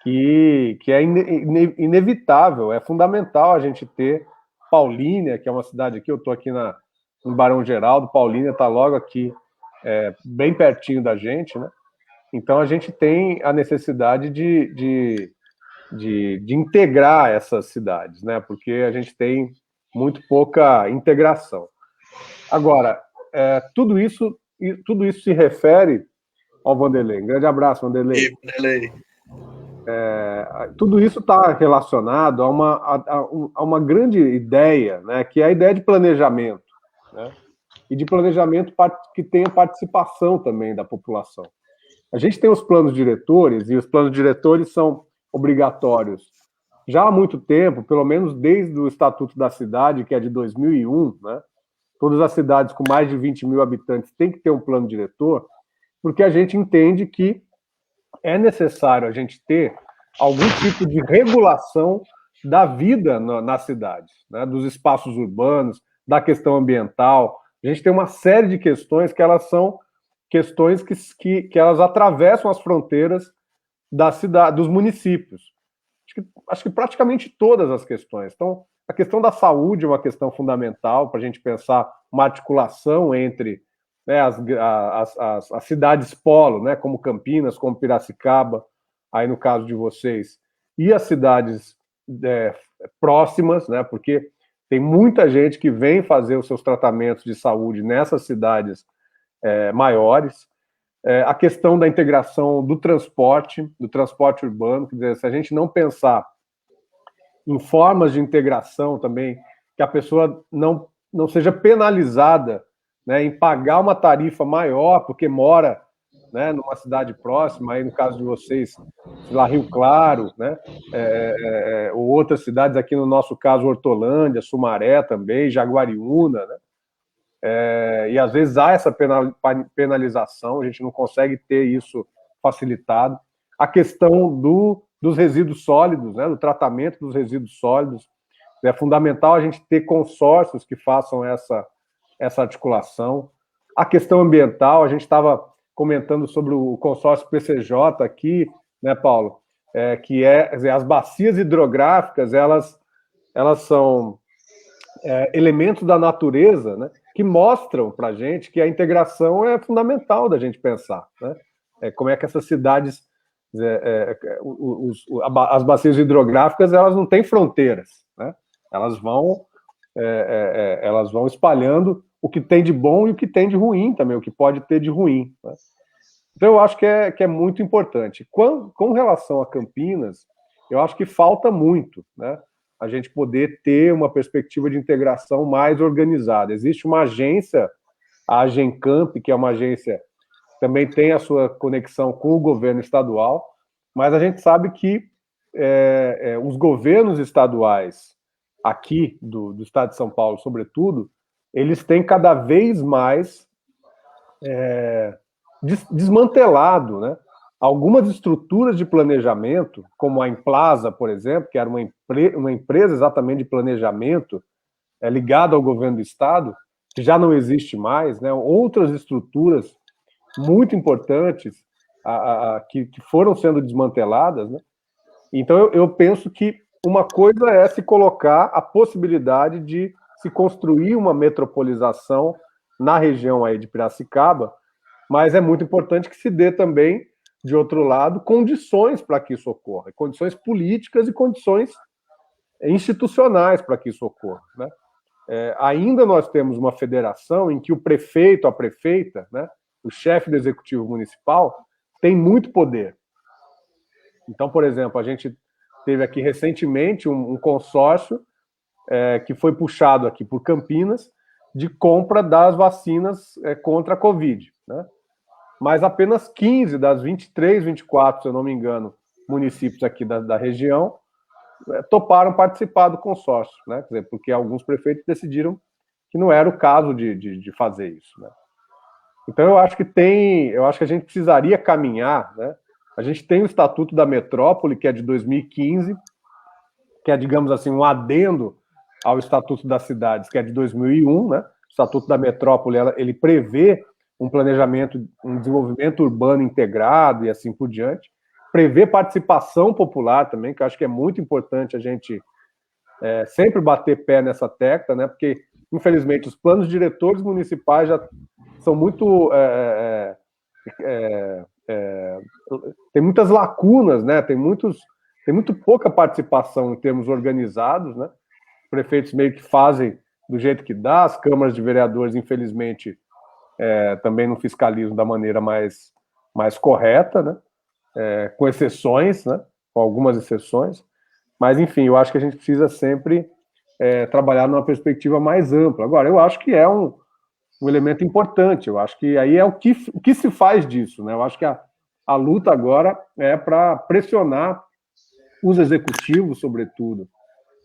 que é inevitável, é fundamental a gente ter Paulínia, que é uma cidade aqui, eu estou aqui no Barão Geraldo, Paulínia está logo aqui, bem pertinho da gente, né? Então a gente tem a necessidade de integrar essas cidades, né? Porque a gente tem muito pouca integração. Agora, tudo isso se refere ao Vanderlei. Um grande abraço, Vanderlei. Tudo isso está relacionado a uma grande ideia, né? Que é a ideia de planejamento, né? E de planejamento que tenha participação também da população. A gente tem os planos diretores, e os planos diretores são obrigatórios já há muito tempo, pelo menos desde o Estatuto da Cidade, que é de 2001, né? Todas as cidades com mais de 20 mil habitantes têm que ter um plano diretor, porque a gente entende que é necessário a gente ter algum tipo de regulação da vida nas cidades, né? Dos espaços urbanos, da questão ambiental. A gente tem uma série de questões que elas são questões que elas atravessam as fronteiras da cidade, dos municípios. Acho que praticamente todas as questões. Então, a questão da saúde é uma questão fundamental para a gente pensar uma articulação entre, né, as cidades polo, né, como Campinas, como Piracicaba, aí no caso de vocês, e as cidades próximas, né, porque tem muita gente que vem fazer os seus tratamentos de saúde nessas cidades maiores. A questão da integração do transporte urbano, quer dizer, se a gente não pensar em formas de integração também, que a pessoa não seja penalizada, né, em pagar uma tarifa maior porque mora, né, numa cidade próxima, aí no caso de vocês, sei lá, Rio Claro, né, ou outras cidades, aqui no nosso caso Hortolândia, Sumaré também, Jaguariúna, né? E às vezes há essa penalização, a gente não consegue ter isso facilitado. A questão dos resíduos sólidos, né, do tratamento dos resíduos sólidos, é fundamental a gente ter consórcios que façam essa articulação. A questão ambiental, a gente estava comentando sobre o consórcio PCJ aqui, né, Paulo, que quer dizer, as bacias hidrográficas, elas são elementos da natureza, né, que mostram para a gente que a integração é fundamental da gente pensar, né? Como é que essas cidades, as bacias hidrográficas, elas não têm fronteiras, né? Elas vão espalhando o que tem de bom e o que tem de ruim também, o que pode ter de ruim, né? Então eu acho que é muito importante. Com relação a Campinas, eu acho que falta muito, né, a gente poder ter uma perspectiva de integração mais organizada. Existe uma agência a Agencamp, que é uma agência que também tem a sua conexão com o governo estadual, mas a gente sabe que os governos estaduais aqui do estado de São Paulo, sobretudo, eles têm cada vez mais desmantelado, né, algumas estruturas de planejamento, como a Implaza, por exemplo, que era uma empresa exatamente de planejamento ligada ao governo do estado, que já não existe mais, né, outras estruturas muito importantes que foram sendo desmanteladas, né? Então eu penso que uma coisa é se colocar a possibilidade de se construir uma metropolização na região aí de Piracicaba, mas é muito importante que se dê também, de outro lado, condições para que isso ocorra, condições políticas e condições institucionais para que isso ocorra, né? Ainda nós temos uma federação em que o prefeito, a prefeita, né, o chefe do executivo municipal, tem muito poder. Então, por exemplo, a gente teve aqui recentemente um consórcio que foi puxado aqui por Campinas de compra das vacinas contra a Covid, né? Mas apenas 15 das 23, 24, se eu não me engano, municípios aqui da região toparam participar do consórcio, né? Quer dizer, porque alguns prefeitos decidiram que não era o caso de fazer isso, né? Então eu acho que a gente precisaria caminhar, né? A gente tem o Estatuto da Metrópole, que é de 2015, que é, digamos assim, um adendo ao Estatuto das Cidades, que é de 2001, né? O Estatuto da Metrópole, ele prevê um planejamento, um desenvolvimento urbano integrado e assim por diante, prevê participação popular também, que eu acho que é muito importante a gente sempre bater pé nessa tecla, né? Porque, infelizmente, os planos diretores municipais já são muito... tem muitas lacunas, né? Tem muito pouca participação em termos organizados, né? Prefeitos meio que fazem do jeito que dá, as câmaras de vereadores, infelizmente, também não fiscalizam da maneira mais correta, né? Com exceções, né? Com algumas exceções, mas, enfim, eu acho que a gente precisa sempre trabalhar numa perspectiva mais ampla. Agora, eu acho que é um elemento importante, eu acho que aí é o que se faz disso, né? Eu acho que a luta agora é para pressionar os executivos, sobretudo,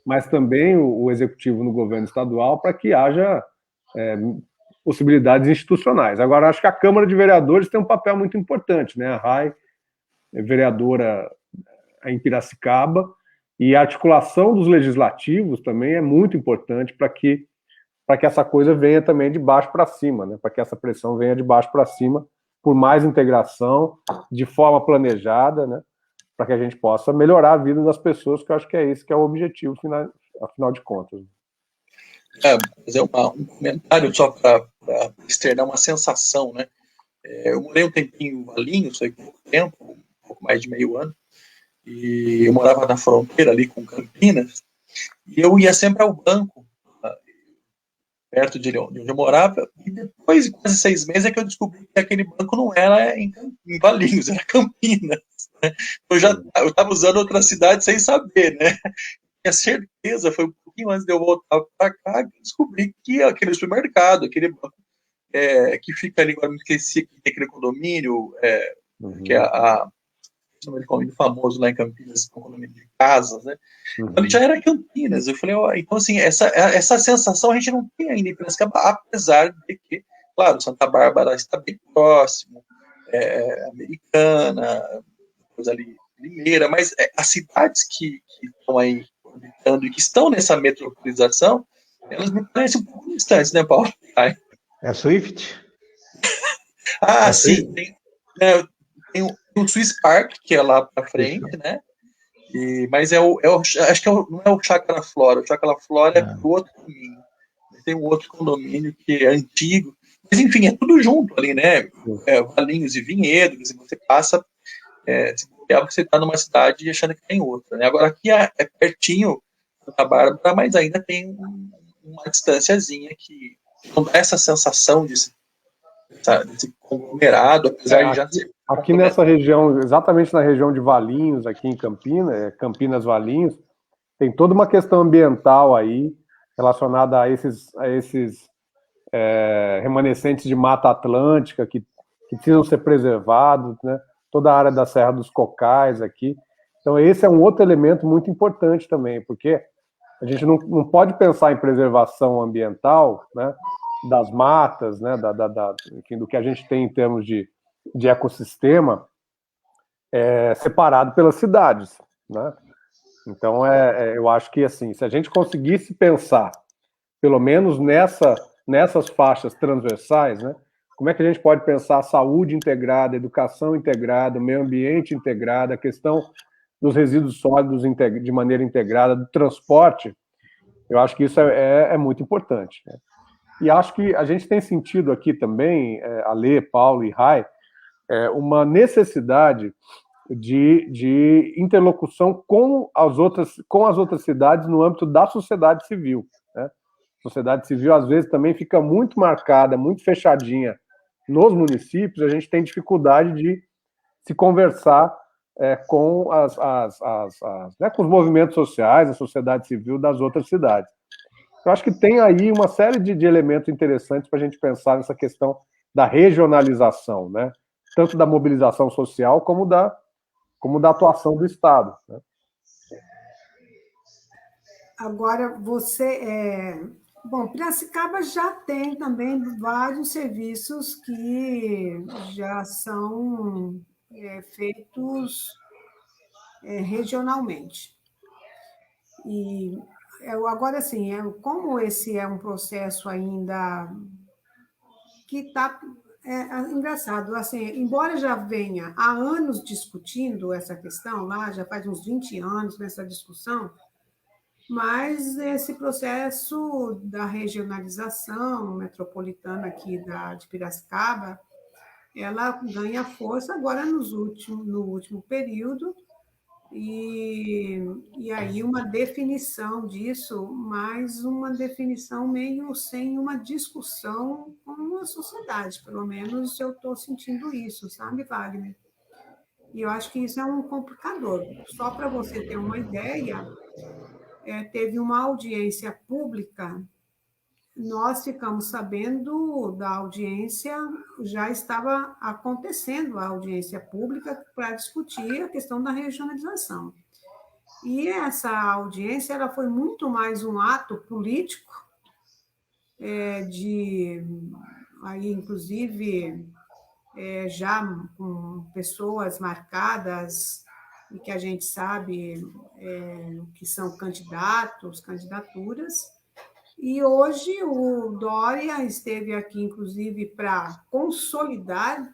mas também o executivo no governo estadual para que haja possibilidades institucionais. Agora, acho que a Câmara de Vereadores tem um papel muito importante, né? A Rai é vereadora em Piracicaba, e a articulação dos legislativos também é muito importante para que essa coisa venha também de baixo para cima, né? Para que essa pressão venha de baixo para cima, por mais integração, de forma planejada, né? Para que a gente possa melhorar a vida das pessoas, que eu acho que é esse que é o objetivo, afinal de contas. Fazer um comentário só para externar uma sensação, né? Eu morei um tempinho em Valinhos, foi pouco tempo, um pouco mais de meio ano, e eu morava na fronteira ali com Campinas, e eu ia sempre ao banco, perto de onde eu morava, e depois de quase 6 meses é que eu descobri que aquele banco não era em Valinhos, era Campinas, né? Eu estava usando outra cidade sem saber, né? E a certeza foi um pouquinho antes de eu voltar para cá que eu descobri que aquele supermercado, aquele banco que fica ali, agora me esqueci, que tem aquele condomínio, que é um condomínio famoso lá em Campinas, um condomínio de casas, né? Então, já era Campinas. Eu falei, então, assim, essa sensação a gente não tem ainda em Piracicaba, apesar de que, claro, Santa Bárbara está bem próximo, Americana, depois ali, Limeira, mas as cidades que estão aí habitando e que estão nessa metropolização, elas me parecem um pouco distantes, né, Paulo? É a Swift? Sim. Tem o Swiss Park, que é lá para frente, né? Mas acho que não é o Chácara Flora. O Chácara Flora é do outro caminho. Tem um outro condomínio que é antigo. Mas, enfim, é tudo junto ali, né? Valinhos e Vinhedos, e você passa... você está numa cidade achando que tem outra, né? Agora, aqui é pertinho da Bárbara, mas ainda tem uma distânciazinha que não dá essa sensação desse conglomerado, apesar de já ser... Aqui nessa região, exatamente na região de Valinhos, aqui em Campinas, Campinas-Valinhos, tem toda uma questão ambiental aí, relacionada a esses remanescentes de Mata Atlântica que precisam ser preservados, né? Toda a área da Serra dos Cocais aqui. Então, esse é um outro elemento muito importante também, porque a gente não pode pensar em preservação ambiental, né, das matas, né, enfim, do que a gente tem em termos de ecossistema, separado pelas cidades, né? Então, eu acho que, assim, se a gente conseguisse pensar, pelo menos nessas faixas transversais, né, como é que a gente pode pensar a saúde integrada, a educação integrada, o meio ambiente integrado, a questão dos resíduos sólidos de maneira integrada, do transporte, eu acho que isso é muito importante, né? E acho que a gente tem sentido aqui também, Alê, Paulo e Rai, uma necessidade de interlocução com as outras cidades no âmbito da sociedade civil, né? A sociedade civil, às vezes, também fica muito marcada, muito fechadinha nos municípios, a gente tem dificuldade de se conversar com com os movimentos sociais, a sociedade civil das outras cidades. Eu acho que tem aí uma série de elementos interessantes para a gente pensar nessa questão da regionalização, né? Tanto da mobilização social como da atuação do Estado, né? Agora, bom, Piracicaba já tem também vários serviços que já são feitos regionalmente. E agora, assim, como esse é um processo ainda que está engraçado, assim, embora já venha há anos discutindo essa questão, lá já faz uns 20 anos nessa discussão, mas esse processo da regionalização metropolitana aqui de Piracicaba, ela ganha força agora no último período, e aí uma definição disso, mas uma definição meio sem uma discussão com a sociedade, pelo menos eu estou sentindo isso, sabe, Wagner? E eu acho que isso é um complicador. Só para você ter uma ideia, teve uma audiência pública, nós ficamos sabendo da audiência, já estava acontecendo a audiência pública para discutir a questão da regionalização. E essa audiência ela foi muito mais um ato político, aí, inclusive, já com pessoas marcadas e que a gente sabe que são candidaturas. E hoje o Dória esteve aqui, inclusive, para consolidar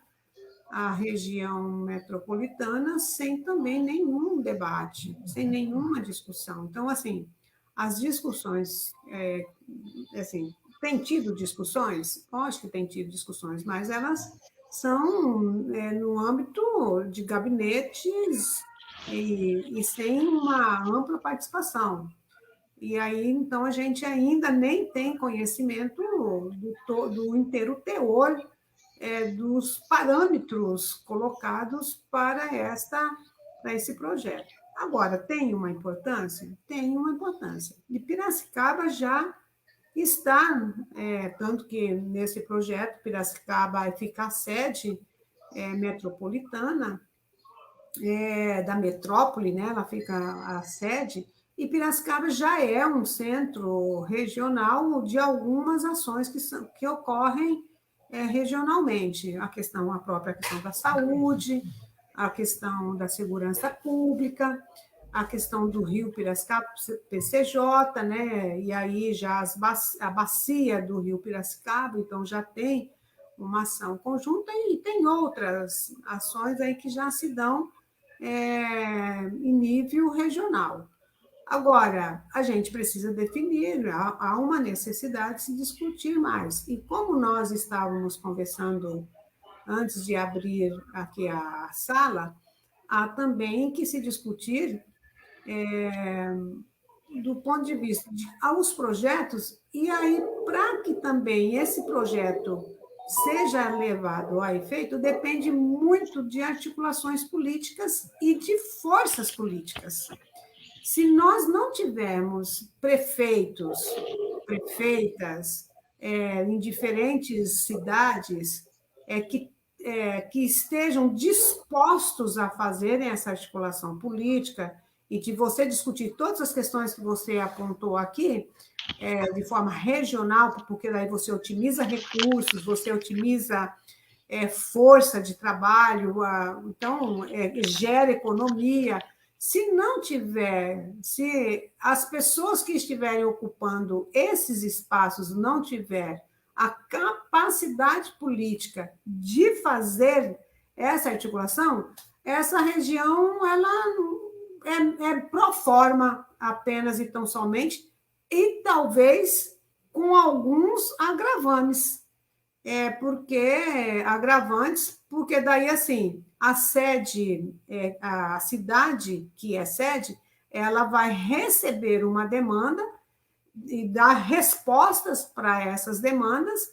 a região metropolitana sem também nenhum debate, sem nenhuma discussão. Então, assim, as discussões, assim, tem tido discussões? Acho que tem tido discussões, mas elas são no âmbito de gabinetes e sem uma ampla participação. E aí, então, a gente ainda nem tem conhecimento do inteiro teor dos parâmetros colocados para esse projeto. Agora, tem uma importância? Tem uma importância. E Piracicaba já está, tanto que nesse projeto, Piracicaba vai ficar sede metropolitana da metrópole, né? Ela fica a sede, e Piracicaba já é um centro regional de algumas ações que ocorrem regionalmente. A própria questão da saúde, a questão da segurança pública, a questão do Rio Piracicaba, PCJ, né? E aí já a bacia do Rio Piracicaba, então já tem uma ação conjunta e tem outras ações aí que já se dão em nível regional. Agora, a gente precisa definir, há uma necessidade de se discutir mais. E como nós estávamos conversando antes de abrir aqui a sala, há também que se discutir do ponto de vista aos projetos, e aí, para que também esse projeto seja levado a efeito, depende muito de articulações políticas e de forças políticas. Se nós não tivermos prefeitos, prefeitas, em diferentes cidades que estejam dispostos a fazerem essa articulação política e de você discutir todas as questões que você apontou aqui de forma regional, porque daí você otimiza recursos, você otimiza força de trabalho, então gera economia. Se não tiver, se as pessoas que estiverem ocupando esses espaços não tiver a capacidade política de fazer essa articulação, essa região ela é pro forma apenas e tão somente, e talvez com alguns agravantes. Porque daí, assim, a sede, a cidade que é sede, ela vai receber uma demanda e dar respostas para essas demandas,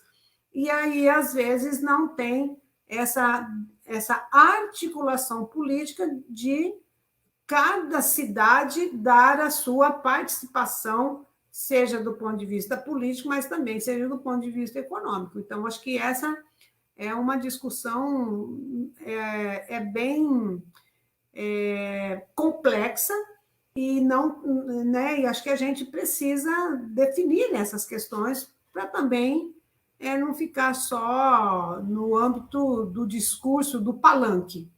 e aí, às vezes, não tem essa articulação política de cada cidade dar a sua participação, seja do ponto de vista político, mas também seja do ponto de vista econômico. Então, acho que essa é uma discussão bem complexa e não, né? E acho que a gente precisa definir essas questões para também não ficar só no âmbito do discurso do palanque.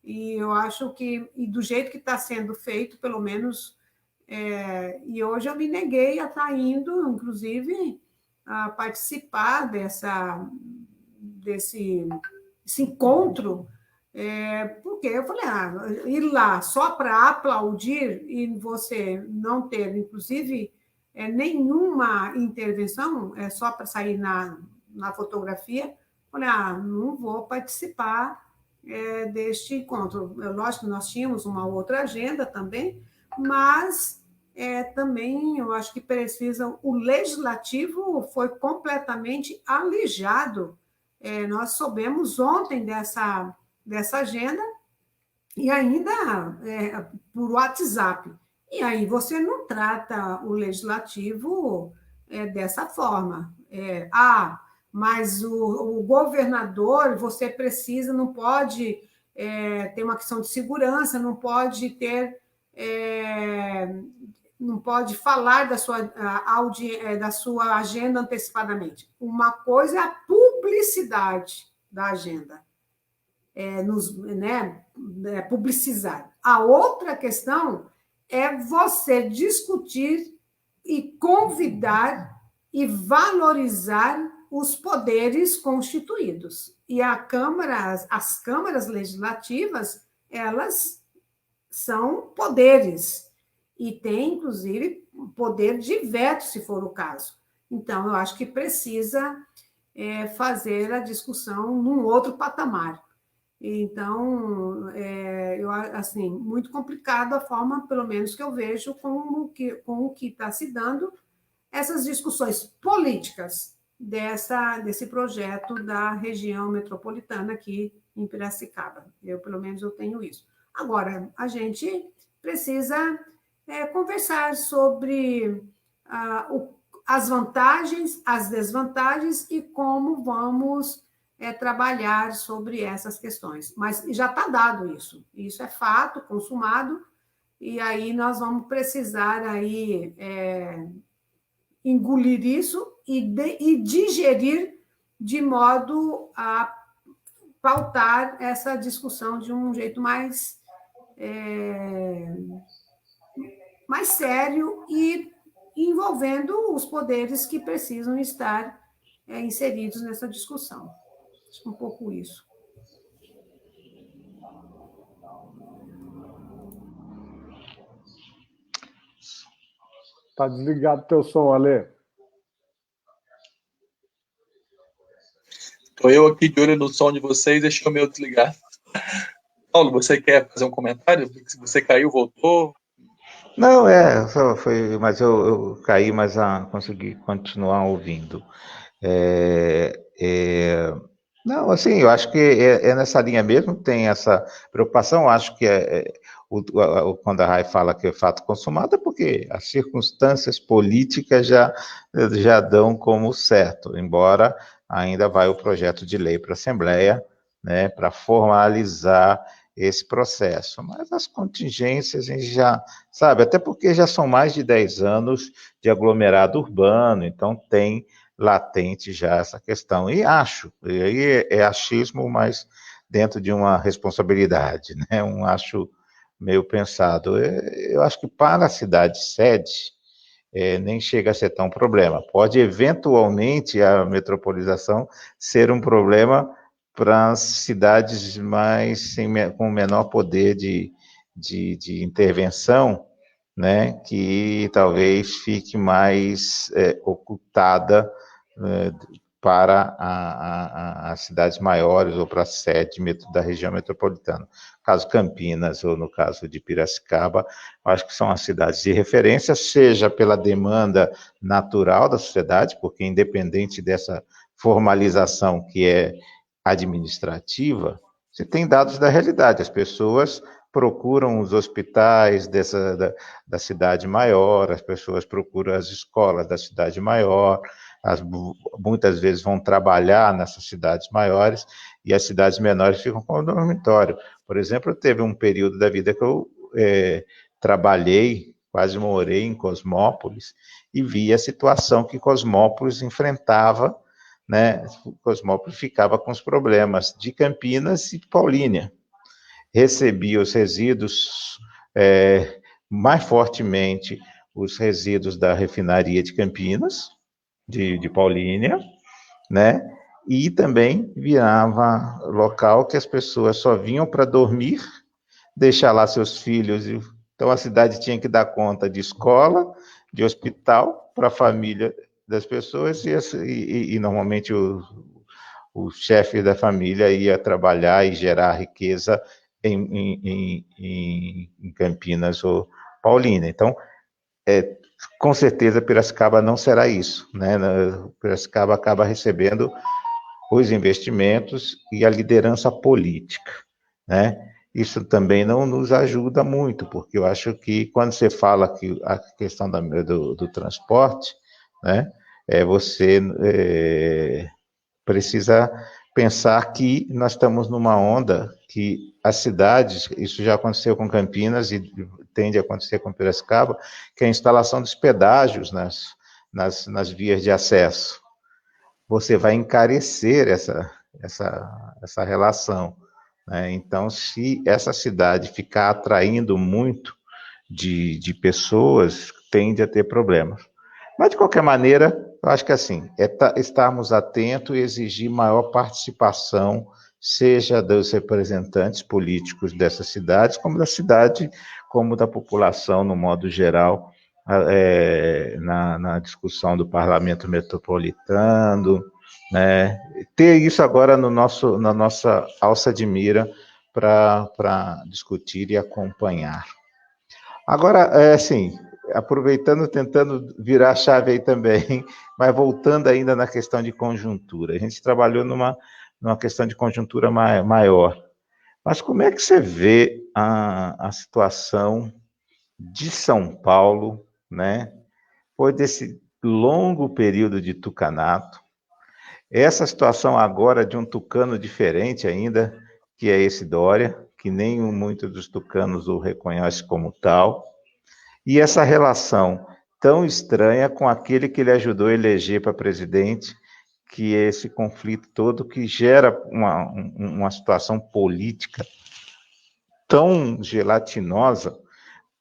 E eu acho que, e do jeito que está sendo feito, pelo menos, e hoje eu me neguei a estar indo, inclusive, a participar desse encontro, porque eu falei, ir lá só para aplaudir e você não ter, inclusive, nenhuma intervenção, só para sair na fotografia, falei, não vou participar deste encontro. Lógico que nós tínhamos uma outra agenda também, mas também eu acho que precisa. O legislativo foi completamente alijado. Nós soubemos ontem dessa agenda e ainda por WhatsApp. E aí você não trata o legislativo dessa forma. Mas o governador, você precisa, não pode ter uma questão de segurança, não pode ter, não pode falar da sua agenda antecipadamente. Uma coisa é a publicidade da agenda, publicizar. A outra questão é você discutir e convidar e valorizar os poderes constituídos. E as câmaras legislativas, elas são poderes, e tem, inclusive, poder de veto, se for o caso. Então, eu acho que precisa fazer a discussão num outro patamar. Então, assim, muito complicado a forma, pelo menos, que eu vejo com o que está se dando essas discussões políticas desse projeto da região metropolitana aqui em Piracicaba. Pelo menos, eu tenho isso. Agora, a gente precisa conversar sobre as vantagens, as desvantagens e como vamos trabalhar sobre essas questões. Mas já está dado isso. Isso é fato, consumado, e aí nós vamos precisar aí engolir isso e digerir de modo a pautar essa discussão de um jeito mais sério e envolvendo os poderes que precisam estar inseridos nessa discussão. Acho que um pouco isso. Está desligado o teu som, Ale. Estou eu aqui de olho no som de vocês, deixa o meu desligar. Paulo, você quer fazer um comentário? Se você caiu, voltou? Não, foi, mas eu caí, mas consegui continuar ouvindo. Não, assim, eu acho que é nessa linha mesmo, tem essa preocupação. Eu acho que quando a Rai fala que é fato consumado, é porque as circunstâncias políticas já dão como certo, embora ainda vai o projeto de lei para a Assembleia, né, para formalizar esse processo. Mas as contingências a gente já sabe, até porque já são mais de 10 anos de aglomerado urbano, então tem latente já essa questão. E aí é achismo, mas dentro de uma responsabilidade, né? Um acho meio pensado. Eu acho que para a cidade sede, nem chega a ser tão problema. Pode, eventualmente, a metropolização ser um problema para as cidades com menor poder de intervenção, né, que talvez fique mais ocultada para as cidades maiores ou para a sede da região metropolitana. No caso Campinas ou no caso de Piracicaba, acho que são as cidades de referência, seja pela demanda natural da sociedade, porque independente dessa formalização que é administrativa, você tem dados da realidade, as pessoas procuram os hospitais da cidade maior, as pessoas procuram as escolas da cidade maior, muitas vezes vão trabalhar nessas cidades maiores e as cidades menores ficam com o dormitório. Por exemplo, teve um período da vida que eu trabalhei, quase morei em Cosmópolis e vi a situação que Cosmópolis enfrentava, né? Cosmópolis ficava com os problemas de Campinas e Paulínia. Recebia os resíduos mais fortemente os resíduos da refinaria de Campinas, de Paulínia, né? E também virava local que as pessoas só vinham para dormir, deixar lá seus filhos. Então a cidade tinha que dar conta de escola, de hospital para a família das pessoas e normalmente o chefe da família ia trabalhar e gerar riqueza em Campinas ou Paulínia. Então, com certeza Piracicaba não será isso, né? Piracicaba acaba recebendo os investimentos e a liderança política, né? Isso também não nos ajuda muito, porque eu acho que quando você fala que a questão do transporte, né? Você precisa pensar que nós estamos numa onda que as cidades, isso já aconteceu com Campinas e tende a acontecer com Piracicaba, que é a instalação dos pedágios nas vias de acesso. Você vai encarecer essa relação, né? Então, se essa cidade ficar atraindo muito de pessoas, tende a ter problemas. Mas, de qualquer maneira, eu acho que assim, estarmos atentos e exigir maior participação, seja dos representantes políticos dessas cidades, como da cidade, como da população, no modo geral, na discussão do parlamento metropolitano, né? Ter isso agora na nossa alça de mira para discutir e acompanhar. Agora, assim, aproveitando, tentando virar a chave aí também, mas voltando ainda na questão de conjuntura. A gente trabalhou numa questão de conjuntura maior. Mas como é que você vê a situação de São Paulo, né? Depois desse longo período de tucanato, essa situação agora de um tucano diferente ainda, que é esse Dória, que nem muitos dos tucanos o reconhecem como tal, e essa relação tão estranha com aquele que ele ajudou a eleger para presidente, que é esse conflito todo que gera uma situação política tão gelatinosa,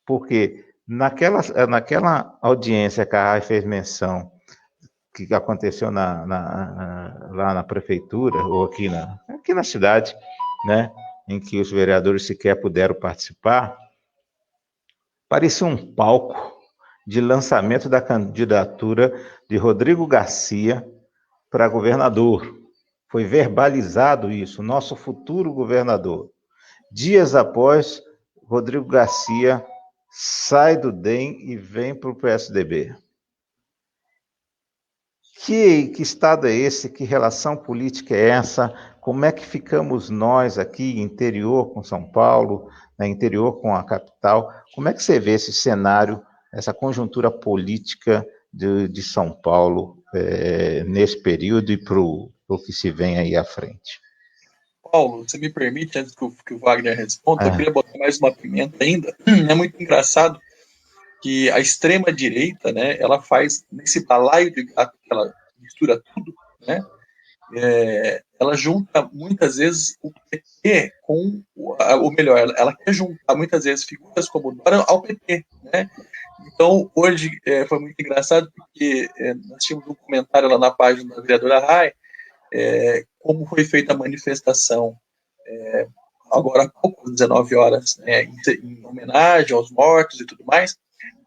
porque naquela audiência que a Rai fez menção, que aconteceu lá na prefeitura, ou aqui na cidade, né, em que os vereadores sequer puderam participar, parecia um palco de lançamento da candidatura de Rodrigo Garcia para governador. Foi verbalizado isso, nosso futuro governador. Dias após, Rodrigo Garcia sai do DEM e vem para o PSDB. Que estado é esse? Que relação política é essa? como é que ficamos nós aqui, interior com São Paulo, né, interior com a capital? Como é que você vê esse cenário, essa conjuntura política de São Paulo nesse período e para o que se vem aí à frente? Paulo, você me permite, antes que o Wagner responda, eu queria botar mais uma pimenta ainda. É muito engraçado que a extrema-direita, né, ela faz nesse balaio de gato, que ela mistura tudo, né, ela junta muitas vezes o PT com, ou melhor, ela quer juntar muitas vezes figuras como Dória ao PT, né? Então, hoje foi muito engraçado porque nós tínhamos um comentário lá na página da vereadora Rai, como foi feita a manifestação agora há pouco, às 19 horas, em homenagem aos mortos e tudo mais.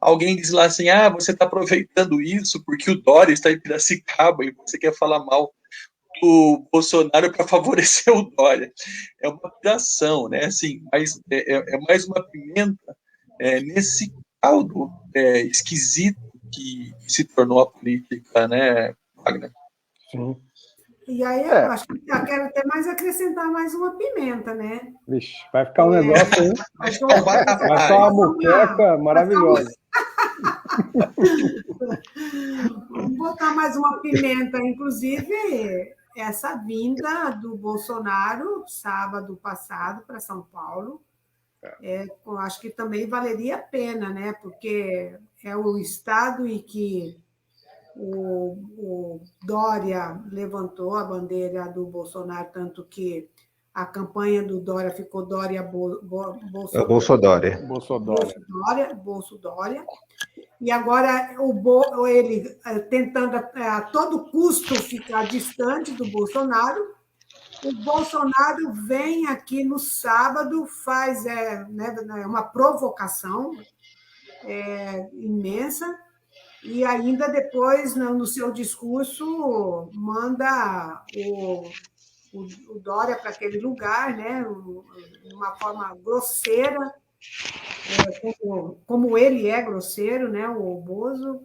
Alguém diz lá assim, você está aproveitando isso porque o Dória está em Piracicaba e você quer falar mal do Bolsonaro para favorecer o Dória. É uma piração, né? Assim, mas é mais uma pimenta nesse caldo esquisito que se tornou a política, né, Wagner? Sim. E aí, eu acho que eu quero até mais acrescentar mais uma pimenta, né? Vixe, vai ficar um negócio aí. Vai ficar uma moqueca maravilhosa. Vamos botar mais uma pimenta, inclusive essa vinda do Bolsonaro sábado passado para São Paulo. Eu acho que também valeria a pena, né? Porque é o estado em que o Dória levantou a bandeira do Bolsonaro, tanto que a campanha do Dória ficou Dória Bolsodória. Bolsodória. E agora ele tentando a todo custo ficar distante do Bolsonaro. O Bolsonaro vem aqui no sábado, faz uma provocação imensa, e ainda depois, no seu discurso, manda o Dória para aquele lugar, né, de uma forma grosseira, como ele é grosseiro, né, o Bozo.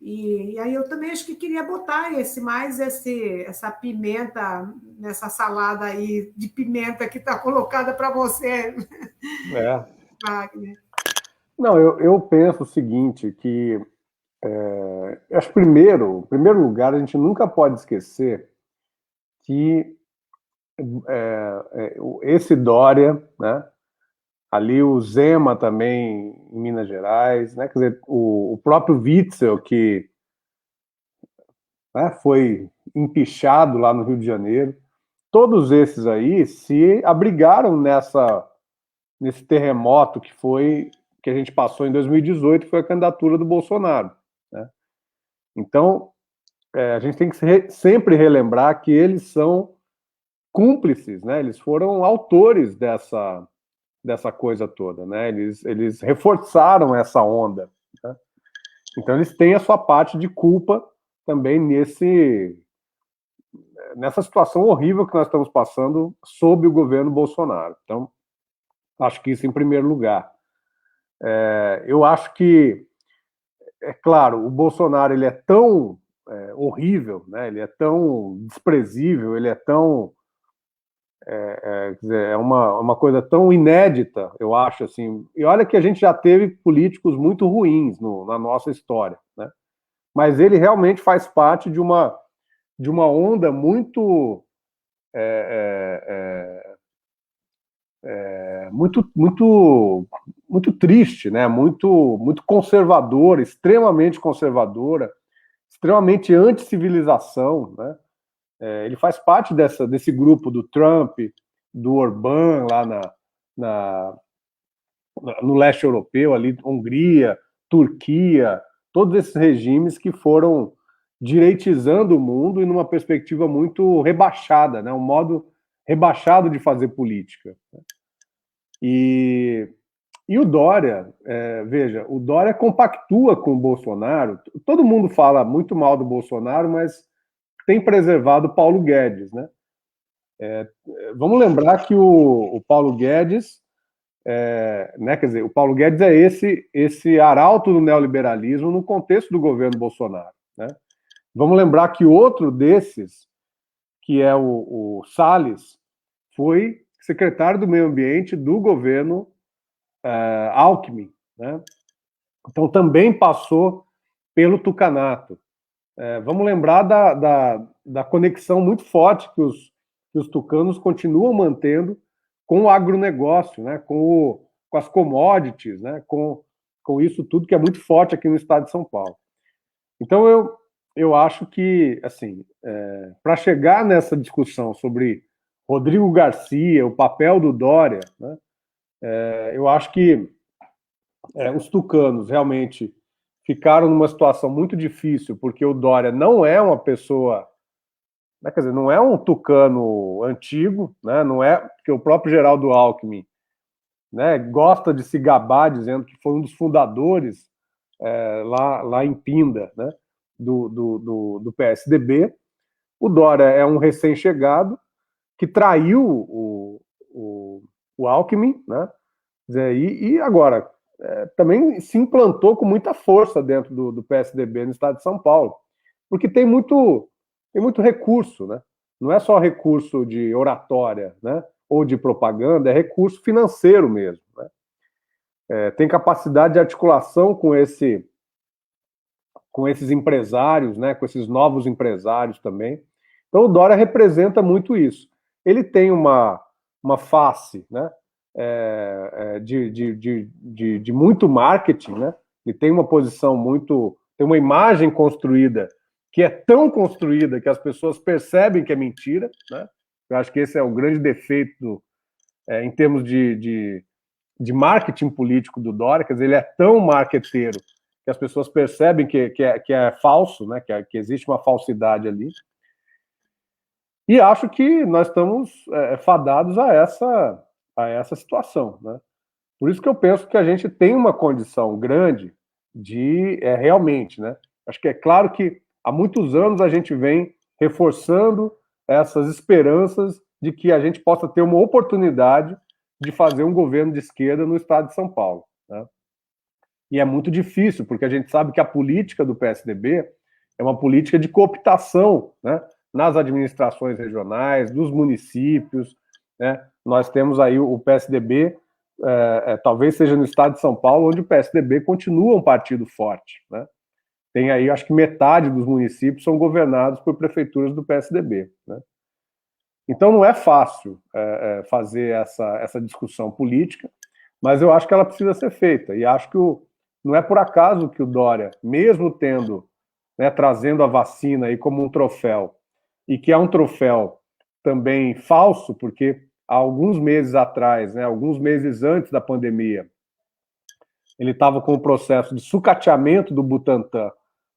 E aí eu também acho que queria botar essa pimenta nessa salada aí de pimenta que está colocada para você, Wagner. Não, eu penso o seguinte, que acho que em primeiro lugar, a gente nunca pode esquecer que esse Dória, né, ali o Zema também em Minas Gerais, né, quer dizer, o próprio Witzel, que foi empichado lá no Rio de Janeiro, todos esses aí se abrigaram nesse terremoto que a gente passou em 2018, que foi a candidatura do Bolsonaro, né? Então, a gente tem que sempre relembrar que eles são cúmplices, né? Eles foram autores dessa coisa toda, né? Eles reforçaram essa onda, né? Então, eles têm a sua parte de culpa também nessa situação horrível que nós estamos passando sob o governo Bolsonaro. Então, acho que isso em primeiro lugar. Eu acho que, é claro, o Bolsonaro ele é tão horrível, né? Ele é tão desprezível, ele é tão... é uma coisa tão inédita, eu acho, assim. E olha que a gente já teve políticos muito ruins na nossa história, né? Mas ele realmente faz parte de uma onda muito muito triste, né? Muito conservadora, extremamente conservadora, extremamente anti-civilização, né? Ele faz parte desse grupo do Trump, do Orbán lá no leste europeu, ali Hungria, Turquia, todos esses regimes que foram direitizando o mundo e numa perspectiva muito rebaixada, né? Um modo rebaixado de fazer política. E o Dória, veja, o Dória compactua com o Bolsonaro. Todo mundo fala muito mal do Bolsonaro, mas tem preservado o Paulo Guedes, né? Vamos lembrar que o Paulo Guedes, né, quer dizer, o Paulo Guedes é esse arauto do neoliberalismo no contexto do governo Bolsonaro, né? Vamos lembrar que outro desses que é o Salles, foi secretário do Meio Ambiente do governo Alckmin, né? Então também passou pelo tucanato. Vamos lembrar da conexão muito forte que os tucanos continuam mantendo com o agronegócio, né? Com as commodities, né? Com isso tudo que é muito forte aqui no estado de São Paulo. Então eu acho que, assim, para chegar nessa discussão sobre Rodrigo Garcia, o papel do Dória, né? Eu acho que os tucanos realmente ficaram numa situação muito difícil, porque o Dória não é uma pessoa, né, quer dizer, não é um tucano antigo, né, não é, porque o próprio Geraldo Alckmin, né, gosta de se gabar dizendo que foi um dos fundadores lá em Pinda, né, do PSDB. O Dória é um recém-chegado que traiu o Alckmin, né, e agora também se implantou com muita força dentro do PSDB no estado de São Paulo, porque tem muito recurso, né? Não é só recurso de oratória, né? Ou de propaganda, é recurso financeiro mesmo, né? Tem capacidade de articulação com esses empresários, né? Com esses novos empresários também. Então o Dória representa muito isso. Ele tem uma face, né? De muito marketing, né? Ele tem uma posição tem uma imagem construída que é tão construída que as pessoas percebem que é mentira, né? Eu acho que esse é o grande defeito em termos de marketing político do Dória, quer dizer, ele é tão marqueteiro que as pessoas percebem que é falso, né? Que existe uma falsidade ali. E acho que nós estamos fadados a essa situação, né? Por isso que eu penso que a gente tem uma condição grande de realmente, né? Acho que é claro que há muitos anos a gente vem reforçando essas esperanças de que a gente possa ter uma oportunidade de fazer um governo de esquerda no estado de São Paulo, né? E é muito difícil, porque a gente sabe que a política do PSDB é uma política de cooptação, né? Nas administrações regionais, dos municípios, né? Nós temos aí o PSDB, talvez seja no estado de São Paulo, onde o PSDB continua um partido forte, né? Tem aí, acho que metade dos municípios são governados por prefeituras do PSDB, né? Então não é fácil fazer essa discussão política, mas eu acho que ela precisa ser feita, e acho que não é por acaso que o Dória, mesmo tendo, né, trazendo a vacina aí como um troféu, e que é um troféu também falso, porque há alguns meses atrás, né, alguns meses antes da pandemia, ele estava com o processo de sucateamento do Butantan,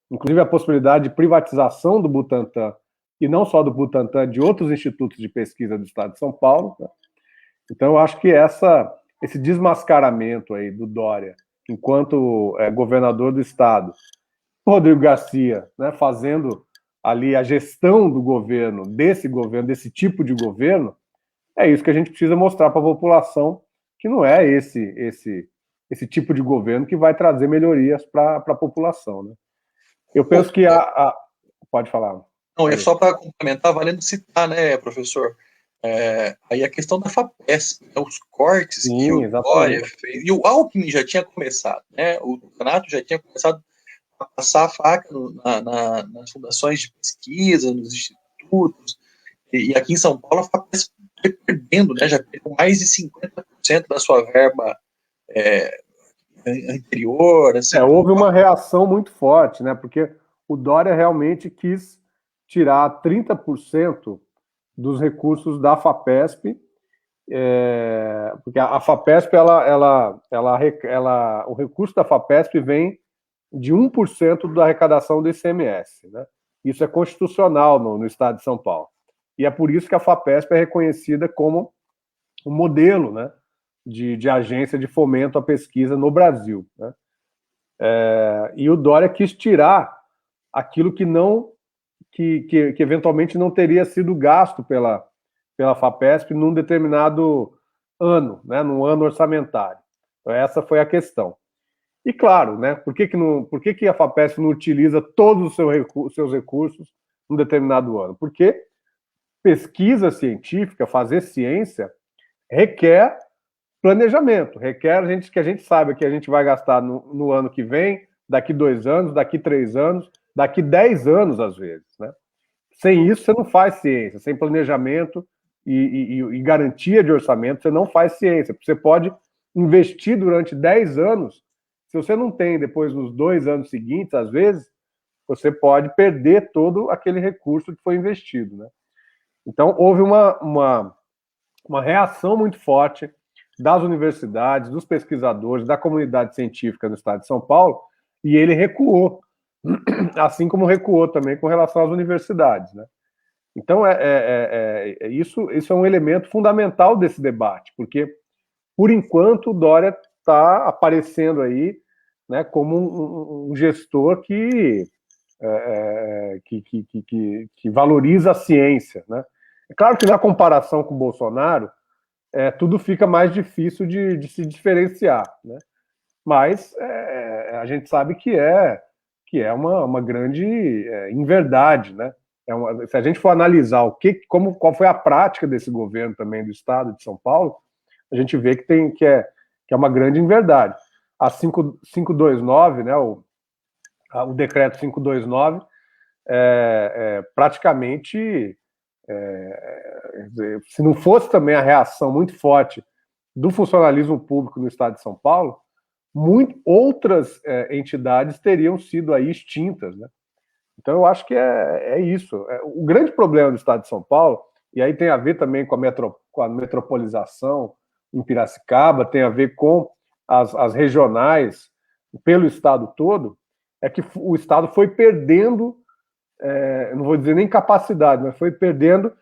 inclusive a possibilidade de privatização do Butantan, e não só do Butantan, de outros institutos de pesquisa do estado de São Paulo, né? Então eu acho que esse desmascaramento aí do Dória, enquanto governador do estado, Rodrigo Garcia, né, fazendo ali a gestão do governo, desse tipo de governo, é isso que a gente precisa mostrar para a população, que não é esse tipo de governo que vai trazer melhorias para a população, né? Eu penso que Pode falar. Não, é só para complementar, valendo citar, né, professor? Aí a questão da FAPESP, né, os cortes que o Dória fez, e o Alckmin já tinha começado, né? O Renato já tinha começado a passar a faca nas fundações de pesquisa, nos institutos, e aqui em São Paulo a FAPESP foi perdendo, né? Já perdeu mais de 50% da sua verba anterior. Assim. Houve uma reação muito forte, né? Porque o Dória realmente quis tirar 30% dos recursos da FAPESP, porque a FAPESP, o recurso da FAPESP vem de 1% da arrecadação do ICMS, né? Isso é constitucional no estado de São Paulo. E é por isso que a FAPESP é reconhecida como um modelo, né, de agência de fomento à pesquisa no Brasil, né? E o Dória quis tirar aquilo que eventualmente não teria sido gasto pela FAPESP num determinado ano, né, num ano orçamentário. Então, essa foi a questão. E claro, né, por que a FAPESP não utiliza todos os seus recursos num determinado ano? Porque pesquisa científica, fazer ciência, requer planejamento, requer que a gente saiba que a gente vai gastar no ano que vem, daqui 2 anos, daqui 3 anos, daqui 10 anos, às vezes, né? Sem isso, você não faz ciência. Sem planejamento e garantia de orçamento, você não faz ciência. Você pode investir durante 10 anos, se você não tem depois nos 2 anos seguintes, às vezes, você pode perder todo aquele recurso que foi investido, né? Então, houve uma reação muito forte das universidades, dos pesquisadores, da comunidade científica no estado de São Paulo, e ele recuou, assim como recuou também com relação às universidades, né? Então, isso é um elemento fundamental desse debate, porque, por enquanto, o Dória está aparecendo aí, né, como um gestor que valoriza a ciência, né? É claro que, na comparação com o Bolsonaro, tudo fica mais difícil de se diferenciar, né? Mas a gente sabe que é uma grande inverdade, né? Se a gente for analisar qual foi a prática desse governo também do estado de São Paulo, a gente vê que é uma grande inverdade. A 529, né, o decreto 529, praticamente, se não fosse também a reação muito forte do funcionalismo público no estado de São Paulo, outras entidades teriam sido aí extintas, né? Então, eu acho que é isso. O grande problema do estado de São Paulo, e aí tem a ver também com a metropolização em Piracicaba, tem a ver com as regionais pelo estado todo, é que o estado foi perdendo, não vou dizer nem capacidade, mas foi perdendo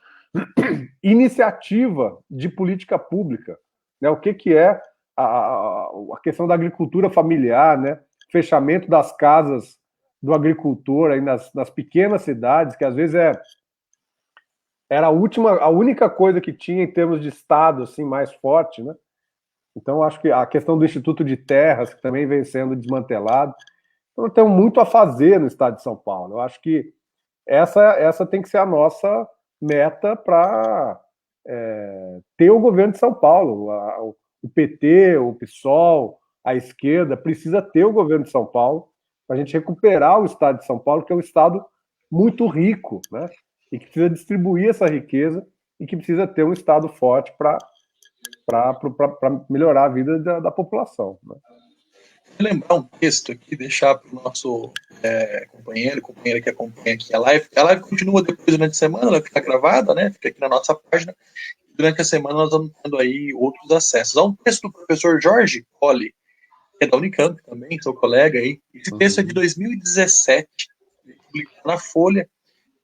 iniciativa de política pública, né? O que é a questão da agricultura familiar, né? Fechamento das casas do agricultor aí nas pequenas cidades, que às vezes era a única coisa que tinha em termos de estado assim mais forte, né? Então acho que a questão do Instituto de Terras, que também vem sendo desmantelado, então tem muito a fazer no estado de São Paulo. Eu acho que essa tem que ser a nossa meta para ter o governo de São Paulo. O PT, o PSOL, a esquerda precisa ter o governo de São Paulo para a gente recuperar o estado de São Paulo, que é um estado muito rico, né? E que precisa distribuir essa riqueza e que precisa ter um estado forte para melhorar a vida da população, né? Vou lembrar um texto aqui, deixar para o nosso companheira que acompanha aqui a live. A live continua depois durante a semana, ela fica gravada, né? Fica aqui na nossa página. Durante a semana nós vamos tendo aí outros acessos. Há um texto do professor Jorge Colli, que é da Unicamp também, seu colega aí. Esse texto é de 2017, publicado na Folha.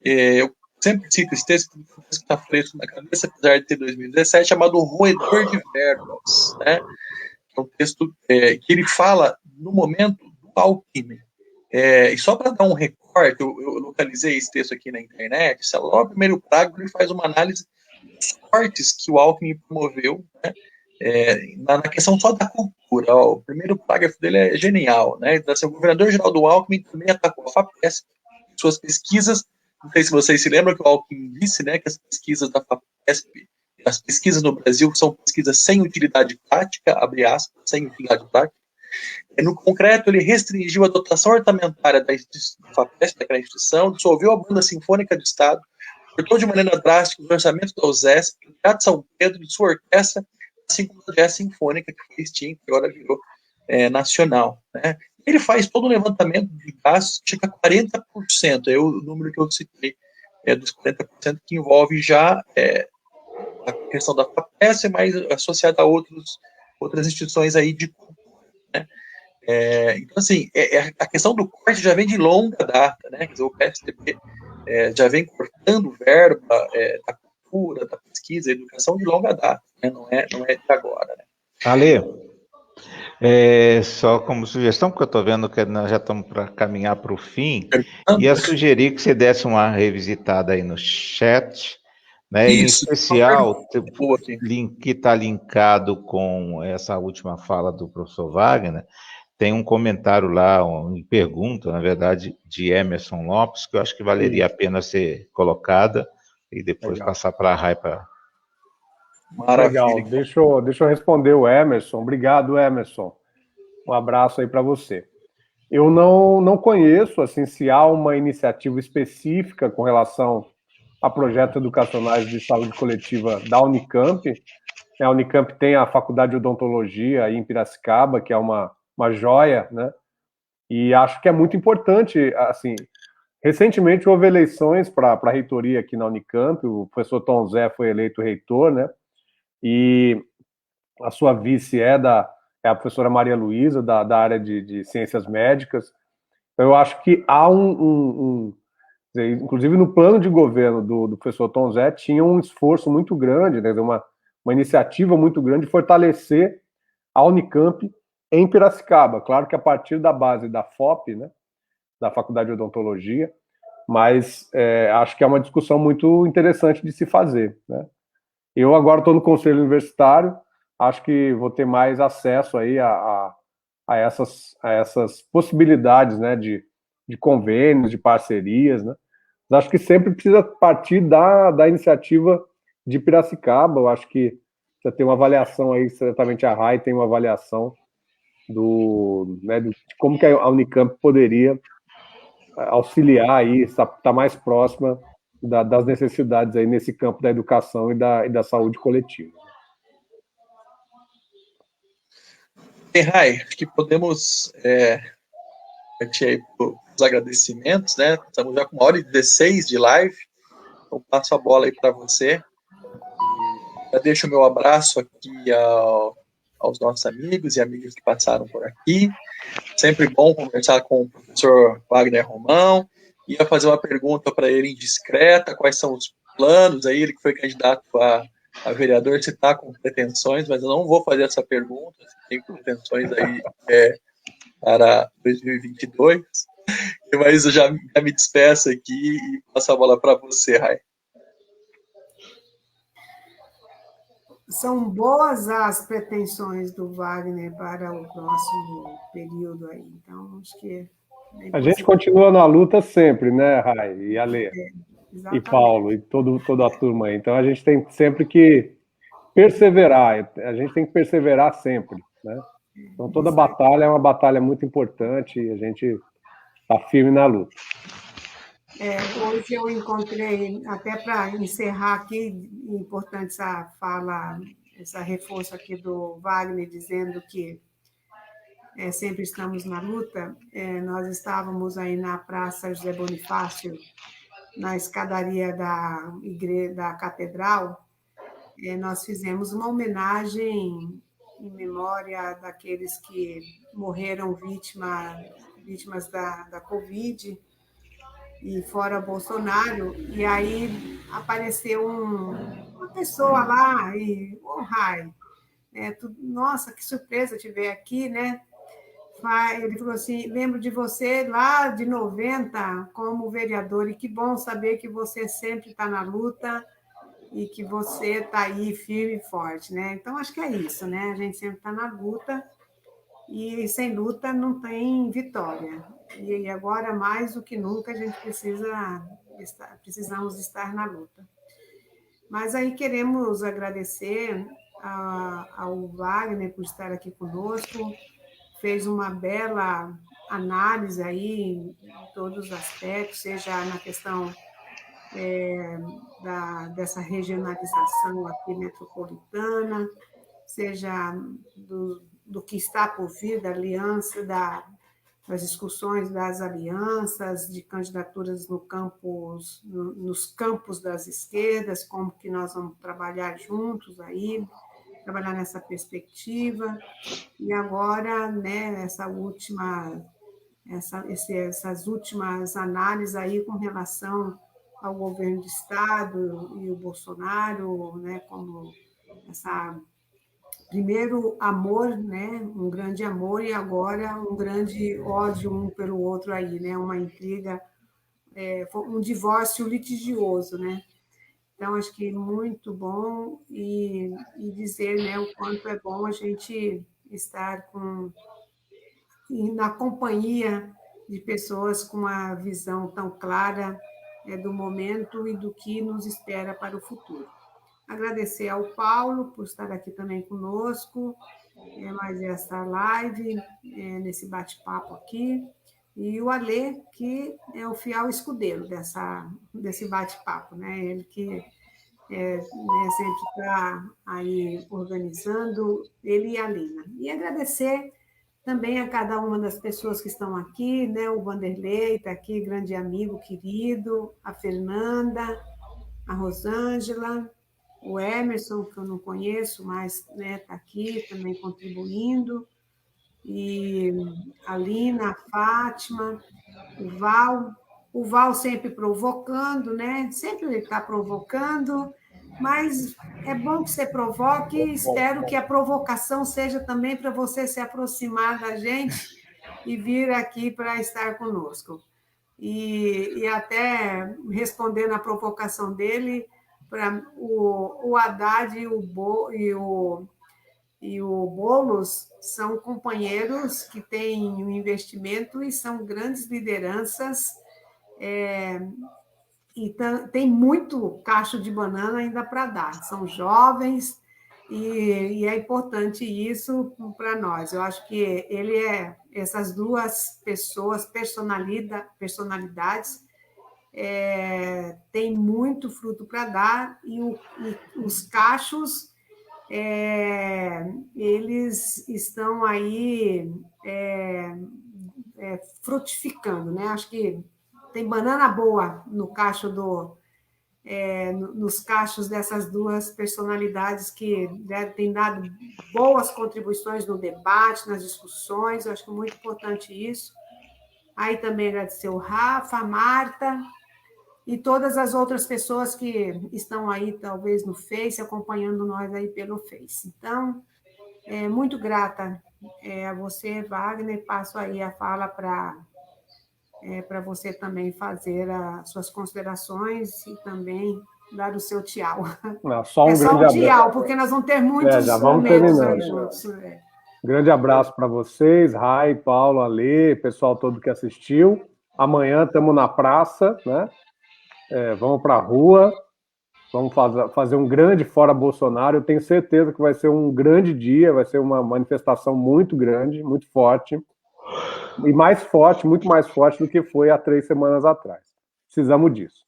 Eu sempre cito esse texto, porque está fresco na cabeça, apesar de ter 2017, chamado Roedor de Verbas, né? É um texto que ele fala no momento do Alckmin. E só para dar um recorte, eu localizei esse texto aqui na internet, logo no primeiro parágrafo ele faz uma análise dos cortes que o Alckmin promoveu, né? Na questão só da cultura. O primeiro parágrafo dele é genial, né? Então, assim, o governador-geral do Alckmin também atacou a FAPESP, suas pesquisas. Não sei se vocês se lembram que o Alckmin disse, né, que as pesquisas da FAPESP, as pesquisas no Brasil são pesquisas sem utilidade prática, abre aspas, sem utilidade prática. No concreto, ele restringiu a dotação orçamentária da FAPESP, daquela instituição, dissolveu a Banda Sinfônica do Estado, cortou de maneira drástica os orçamentos da USESP, do Teatro São Pedro, de sua orquestra, assim como a Jazz Sinfônica, que foi extinta e agora virou nacional, né? Ele faz todo um levantamento de gastos que chega a 40%, é o número que eu citei, dos 40% que envolve já a questão da FAPESP, mas associada a outras instituições aí de cultura, né? Então, assim, a questão do corte já vem de longa data, né? Quer dizer, o PSDB já vem cortando verba da cultura, da pesquisa, da educação de longa data, né? Não é de agora, né? Ale, só como sugestão, porque eu estou vendo que nós já estamos para caminhar para o fim, ia sugerir que você desse uma revisitada aí no chat, né? Isso, em especial, que está linkado com essa última fala do professor Wagner, tem um comentário lá, uma pergunta, na verdade, de Emerson Lopes, que eu acho que valeria a pena ser colocada, e depois Legal. passar para a Rai para... Maravilha. Legal. Deixa eu responder o Emerson. Obrigado, Emerson. Um abraço aí para você. Eu não conheço assim, se há uma iniciativa específica com relação a projetos educacionais de saúde coletiva da Unicamp. A Unicamp tem a Faculdade de Odontologia aí em Piracicaba, que é uma joia, né? E acho que é muito importante, assim, recentemente houve eleições para a reitoria aqui na Unicamp, o professor Tom Zé foi eleito reitor, né? E a sua vice é a professora Maria Luísa, da área de ciências médicas. Então, eu acho que há inclusive no plano de governo do professor Tom Zé, tinha um esforço muito grande, né, uma iniciativa muito grande de fortalecer a Unicamp em Piracicaba. Claro que a partir da base da FOP, né, da Faculdade de Odontologia, mas acho que é uma discussão muito interessante de se fazer, né? Eu agora estou no Conselho Universitário, acho que vou ter mais acesso aí a essas possibilidades, né, de convênios, de parcerias, né? Mas acho que sempre precisa partir da iniciativa de Piracicaba. Eu acho que você tem uma avaliação aí, certamente a RAI tem uma avaliação de como que a Unicamp poderia auxiliar aí, estar mais próxima das necessidades aí nesse campo da educação e da saúde coletiva. Bem, Rai, acho que podemos partir aí para os agradecimentos, né? Estamos já com 1h16 de live, então passo a bola aí para você. Já deixo o meu abraço aqui aos nossos amigos e amigas que passaram por aqui. Sempre bom conversar com o professor Wagner Romão. Ia fazer uma pergunta para ele indiscreta, quais são os planos aí, ele que foi candidato a vereador, se está com pretensões, mas eu não vou fazer essa pergunta, se tem pretensões aí para 2022. Mas eu já me despeço aqui e passo a bola para você, Rai. São boas as pretensões do Wagner para o próximo período aí. Então, acho que... A gente continua na luta sempre, né, Rai e Alê? E Paulo, e toda a turma aí. Então, a gente tem sempre que perseverar. A gente tem que perseverar sempre, né? Então, toda batalha é uma batalha muito importante e a gente está firme na luta. Hoje eu encontrei, até para encerrar aqui, importante essa fala, esse reforço aqui do Wagner, dizendo que sempre estamos na luta. Nós estávamos aí na Praça José Bonifácio, na escadaria da igreja, da catedral. Nós fizemos uma homenagem em memória daqueles que morreram vítimas da Covid, e fora Bolsonaro, e aí apareceu uma pessoa lá, e, Rai, nossa, que surpresa te ver aqui, né? Ele falou assim, lembro de você lá de 90 como vereador, e que bom saber que você sempre está na luta e que você está aí firme e forte, né? Então, acho que é isso, né? A gente sempre está na luta, e sem luta não tem vitória. E agora, mais do que nunca, a gente precisamos estar na luta. Mas aí queremos agradecer ao Wagner por estar aqui conosco, fez uma bela análise aí em todos os aspectos, seja na questão dessa regionalização aqui metropolitana, seja do que está por vir, da aliança, das discussões das alianças, de candidaturas nos campos das esquerdas, como que nós vamos trabalhar juntos aí, trabalhar nessa perspectiva. E agora, né, essas últimas análises aí com relação ao governo do Estado e o Bolsonaro, né, como primeiro amor, né, um grande amor, e agora um grande ódio um pelo outro aí, né, uma intriga, um divórcio litigioso, né? Então, acho que muito bom, e dizer, né, o quanto é bom a gente estar na companhia de pessoas com uma visão tão clara do momento e do que nos espera para o futuro. Agradecer ao Paulo por estar aqui também conosco, mais essa live, nesse bate-papo aqui, e o Alê, que é o fiel escudeiro desse bate-papo, né? Ele que sempre está aí organizando, ele e a Lina. E agradecer também a cada uma das pessoas que estão aqui, né? O Vanderlei está aqui, grande amigo, querido, a Fernanda, a Rosângela, o Emerson, que eu não conheço, mas está aqui também contribuindo, e a Lina, a Fátima, o Val sempre provocando, né? Sempre ele está provocando, mas é bom que você provoque e espero que a provocação seja também para você se aproximar da gente e vir aqui para estar conosco. E até respondendo a provocação dele, para o Haddad e o Boulos são companheiros que têm um investimento e são grandes lideranças, e tem muito cacho de banana ainda para dar. São jovens e é importante isso para nós. Eu acho que essas duas pessoas, personalidades, tem muito fruto para dar e os cachos, eles estão aí frutificando, né? Acho que tem banana boa no cacho nos cachos dessas duas personalidades que têm dado boas contribuições no debate, nas discussões. Eu acho muito importante isso. Aí também agradecer o Rafa, a Marta e todas as outras pessoas que estão aí, talvez, no Face, acompanhando nós aí pelo Face. Então, muito grata a você, Wagner. Passo aí a fala para você também fazer as suas considerações e também dar o seu tchau. Só um grande tchau, abraço. Porque nós vamos ter muitos momentos aí juntos. Grande abraço para vocês, Rai, Paulo, Alê, pessoal todo que assistiu. Amanhã estamos na praça, né? Vamos para a rua, vamos fazer um grande Fora Bolsonaro. Eu tenho certeza que vai ser um grande dia, vai ser uma manifestação muito grande, muito forte, e mais forte, muito mais forte do que foi há 3 semanas atrás. Precisamos disso.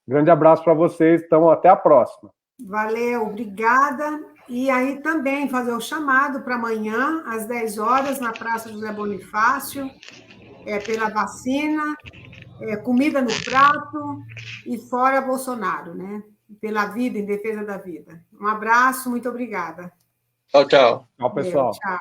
Grande abraço para vocês, então até a próxima. Valeu, obrigada. E aí também fazer o chamado para amanhã, às 10 horas, na Praça José Bonifácio, pela vacina, comida no prato e fora Bolsonaro, né? Pela vida, em defesa da vida. Um abraço, muito obrigada. Tchau, tchau. Tchau, pessoal. Tchau.